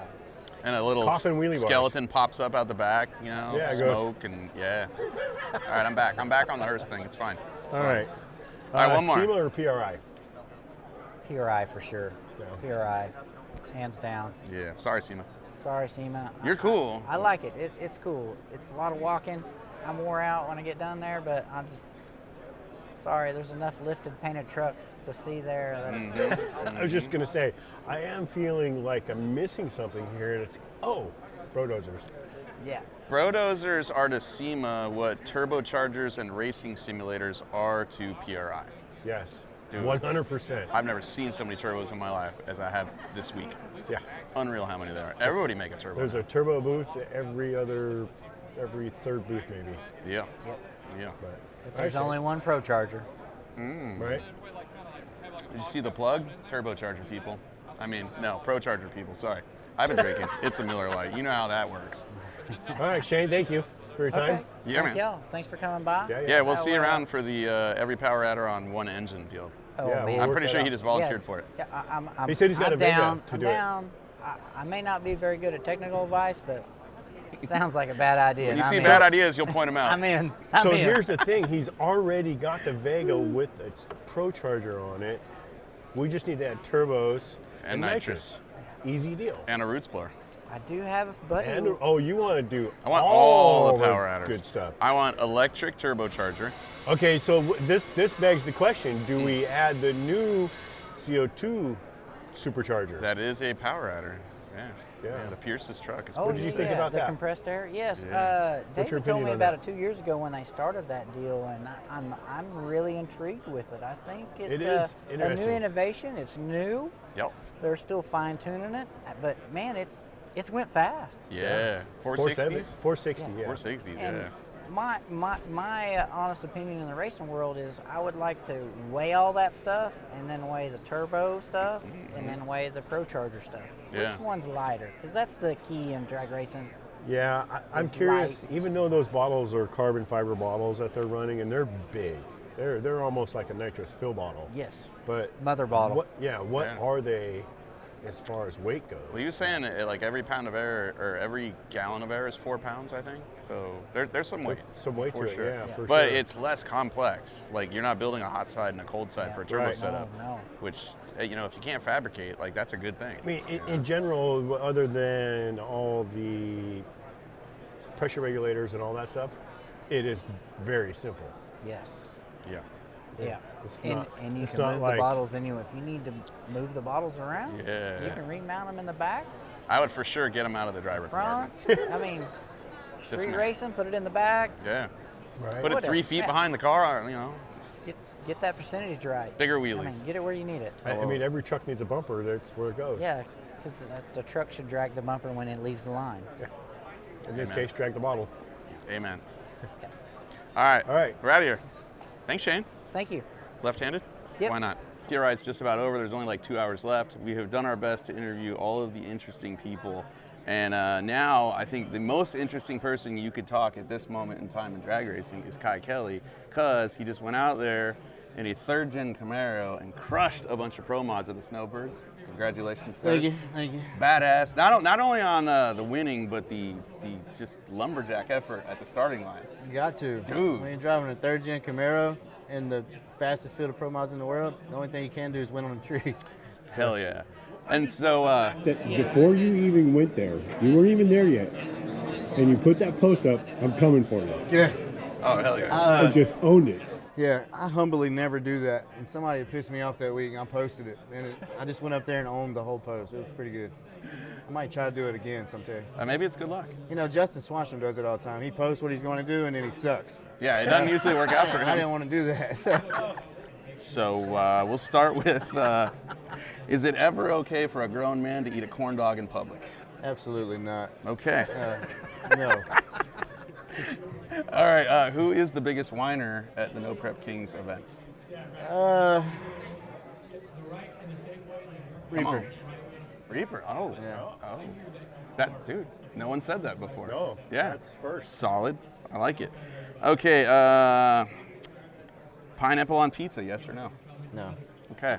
A: And a little
G: Coffin wheelie
A: skeleton pops up out the back, you know,
G: Yeah, it
A: smoke and yeah. All right, I'm back. I'm back on the hearse thing. It's fine. It's
G: All
A: fine.
G: right.
A: All right, one more.
G: SEMA or PRI?
N: PRI for sure.
G: Yeah.
N: PRI, hands down.
A: Yeah. Sorry, SEMA.
N: Sorry, SEMA.
A: You're cool.
N: I like it. It's cool. It's a lot of walking. I'm wore out when I get done there, but I'm just sorry. There's enough lifted, painted trucks to see there. That
G: I was just going to say, I am feeling like I'm missing something here, and it's, Brodozers.
N: Yeah.
A: Brodozers are to SEMA what turbochargers and racing simulators are to PRI.
G: Yes.
A: Dude,
G: 100%.
A: I've never seen so many turbos in my life as I have this week.
G: Yeah.
A: Unreal how many there are. Everybody make a turbo.
G: There's a turbo booth every third booth maybe.
A: Yeah.
N: Yep.
A: Yeah.
G: But
N: There's only one Pro Charger.
G: Right.
A: Did you see the plug? Turbocharger people. I mean, no, Pro Charger people. Sorry. I've been drinking. It's a Miller Lite. You know how that works.
G: All right, Shane, thank you for your time.
A: Yeah,
N: Thank
A: man.
N: y'all. Thanks for coming by.
A: Yeah, we'll see you around for the every power adder on one engine deal.
N: Oh,
G: Yeah,
N: man.
G: we'll
A: I'm
G: work
A: pretty
G: that
A: sure he
G: out.
A: just volunteered for it.
N: Yeah, I'm
G: He said he's got
N: I'm
G: a Vega
N: down.
G: to
N: I'm
G: do it.
N: down. I may not be very good at technical advice, but it sounds like a bad idea.
A: When you
N: I'm
A: see
N: in.
A: bad ideas, you'll point them out.
N: I'm in.
G: So
N: I'm in.
G: here's the thing, he's already got the Vega with its Pro Charger on it. We just need to add turbos
A: And nitrous.
G: Easy deal.
A: And a roots blower.
N: I do have a button.
G: And you want to do
A: I want all the
G: the
A: power adders.
G: good stuff.
A: I want electric turbocharger.
G: Okay, so this begs the question, do we add the new CO2 supercharger?
A: That is a power adder. Yeah.
G: Yeah.
A: The Pierce's truck is
N: Oh,
G: What did you think about
N: the
G: that?
N: compressed air? Yes.
A: Yeah.
G: What's your
N: David told
G: opinion
N: me
G: on
N: about
G: that?
N: it 2 years ago when they started that deal, and I'm really intrigued with it. I think it's
G: It is
N: a
G: interesting.
N: new innovation. It's new.
A: Yep.
N: They're still fine tuning it, but man, it's went fast.
A: Yeah. 460s?
G: 460, yeah.
A: 460s,
N: And
A: yeah.
N: my honest opinion in the racing world is I would like to weigh all that stuff and then weigh the turbo stuff and then weigh the Pro Charger stuff.
A: Yeah.
N: Which one's lighter? Because that's the key in drag racing.
G: Yeah, I'm
N: It's
G: curious,
N: light.
G: even though those bottles are carbon fiber bottles that they're running, and they're big. They're almost like a nitrous fill bottle.
N: Yes.
G: But
N: Mother bottle.
G: what
A: Yeah.
G: are they as far as weight goes?
A: Well, you were saying like every pound of air or every gallon of air is 4 pounds, I think. So there's some weight.
G: Some weight
A: for
G: to it,
A: sure.
G: yeah, for
A: But
G: sure.
A: it's less complex. Like you're not building a hot side and a cold side for a turbo
G: Right.
A: setup.
N: No.
A: Which, if you can't fabricate, like that's a good thing.
G: I mean, in general, other than all the pressure regulators and all that stuff, it is very simple.
N: Yes.
A: Yeah.
N: Yeah.
G: It's
N: And,
G: not,
N: and you
G: it's
N: can
G: not
N: move
G: like,
N: the bottles anyway. If you need to move the bottles around,
A: Yeah.
N: you can remount them in the back,
A: I would for sure get them out of the driver
N: front.
A: compartment.
N: I mean,
A: Just
N: street
A: me.
N: racing, put it in the back.
A: Yeah.
G: Right.
A: Put it
N: Whatever.
A: 3 feet
N: Yeah.
A: behind the car,
N: Get that percentage right.
A: bigger
N: I mean,
A: wheelies.
N: get it where you need it.
G: I mean, every truck needs a bumper. That's where it goes.
N: Yeah, because the truck should drag the bumper when it leaves the line.
G: In this
A: Amen.
G: case, drag the bottle.
A: Amen. All right.
G: All right.
A: We're out of here. Thanks, Shane.
N: Thank you.
A: Left-handed?
N: Yep.
A: Why not? PRI's just about over. There's only like 2 hours left. We have done our best to interview all of the interesting people. And now I think the most interesting person you could talk at this moment in time in drag racing is Kye Kelly, because he just went out there in a 3rd-gen Camaro and crushed a bunch of pro mods of the Snowbirds. Congratulations, sir.
M: Thank you, thank you.
A: Badass. Not only on the winning, but the just lumberjack effort at the starting line.
M: You got to.
A: Dude.
M: When you're driving a 3rd-gen Camaro in the fastest field of pro mods in the world, the only thing you can do is win on a tree.
A: Hell yeah. And so
O: before you even went there, you weren't even there yet, and you put that post up, I'm coming for you.
M: Yeah.
A: Oh, hell yeah.
O: I just owned it.
M: Yeah, I humbly never do that. And somebody had pissed me off that week, and I posted it. And I just went up there and owned the whole post. It was pretty good. I might try to do it again sometime.
A: Maybe it's good luck.
M: You know, Justin Swanstrom does it all the time. He posts what he's going to do, and then he sucks.
A: Yeah, it doesn't usually work out for him.
M: I didn't want to do that.
A: So we'll start with, is it ever okay for a grown man to eat a corn dog in public?
M: Absolutely not.
A: Okay.
M: No.
A: All right, who is the biggest whiner at the No Prep Kings events?
M: Reaper.
A: Reaper, oh.
M: Yeah.
A: Oh. That, dude, no one said that before.
G: No,
A: yeah.
G: that's first.
A: Solid, I like it. Okay, pineapple on pizza, yes or no?
M: No.
A: Okay.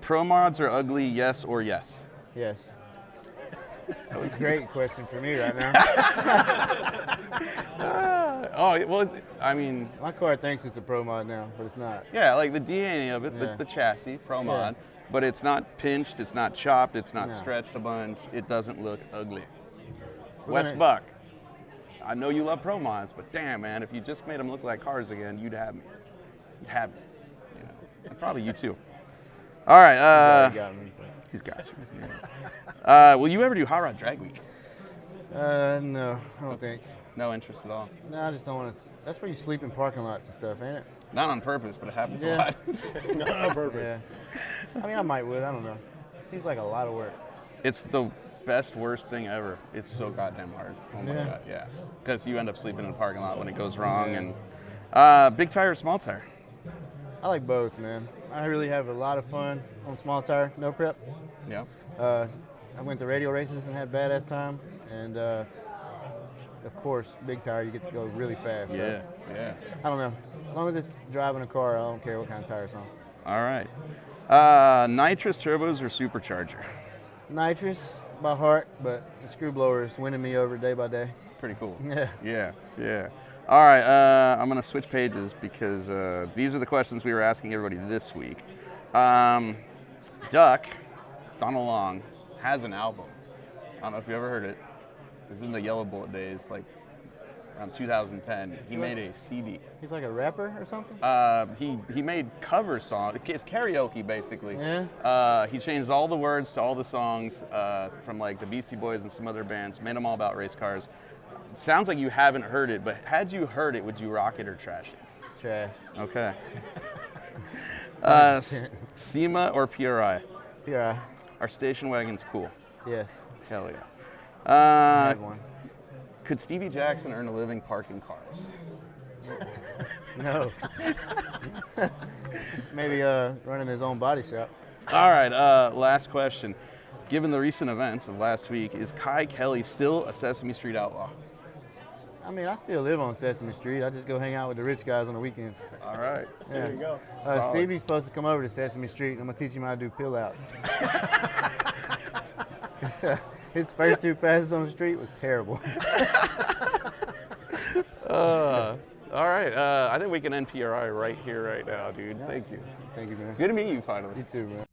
A: Pro mods are ugly, yes or yes?
M: Yes. That's a great question for me right now.
A: Well, I mean...
M: My car thinks it's a pro mod now, but it's not.
A: Yeah, like the DNA of it,
M: Yeah.
A: the chassis, pro mod, but it's not pinched, it's not chopped, it's not
M: No.
A: stretched a bunch, it doesn't look ugly.
M: We're
A: Wes
M: gonna-
A: Buck, I know you love pro mods, but damn, man, if you just made them look like cars again, you'd have me. You'd have me. You know, and probably you too. All right.
M: He's got me.
A: He's got you. Yeah. Will you ever do Hot Rod Drag Week?
M: No, I don't think.
A: No interest at all?
M: No, I just don't want to. That's where you sleep in parking lots and stuff, ain't it?
A: Not on purpose, but it happens a
M: Yeah.
A: lot.
G: Not on purpose.
M: Yeah. I mean, I might would. I don't know. Seems like a lot of work.
A: It's the best, worst thing ever. It's so goddamn hard. Oh my
M: Yeah.
A: God, yeah. Because you end up sleeping in the parking lot when it goes wrong.
M: Yeah.
A: And big tire or small tire?
M: I like both, man. I really have a lot of fun on small tire, no prep.
A: Yeah.
M: I went to radio races and had badass time, and of course, big tire, you get to go really fast.
A: Yeah,
M: So,
A: yeah.
M: I don't know. As long as it's driving a car, I don't care what kind of tire it's on.
A: All right. Nitrous turbos or supercharger?
M: Nitrous by heart, but the screw blower is winning me over day by day.
A: Pretty cool.
M: Yeah.
A: Yeah, yeah. All right, I'm going to switch pages because these are the questions we were asking everybody this week. Duck, Donald Long, has an album. I don't know if you ever heard it. It was in the Yellow Bullet days, like around 2010. He made a CD.
M: He's like a rapper or something?
A: He made cover songs. It's karaoke, basically.
M: Yeah.
A: He changed all the words to all the songs from like the Beastie Boys and some other bands, made them all about race cars. Sounds like you haven't heard it, but had you heard it, would you rock it or trash it?
M: Trash.
A: Okay. SEMA or PRI?
M: PRI.
A: Our station wagon's cool.
M: Yes.
A: Hell yeah.
M: I had one.
A: Could Stevie Jackson earn a living parking cars?
M: No. Maybe running his own body shop.
A: All right, last question. Given the recent events of last week, is Kye Kelly still a Sesame Street outlaw?
M: I mean, I still live on Sesame Street. I just go hang out with the rich guys on the weekends.
A: All right.
M: Yeah.
G: There you go.
A: Solid.
M: Stevie's supposed to come over to Sesame Street, and I'm going to teach him how to do pill outs. His first 2 passes on the street was terrible.
A: All right, I think we can end PRI right here, right now, dude. Thank you.
M: Thank you, man.
A: Good to meet you finally.
M: You too, man.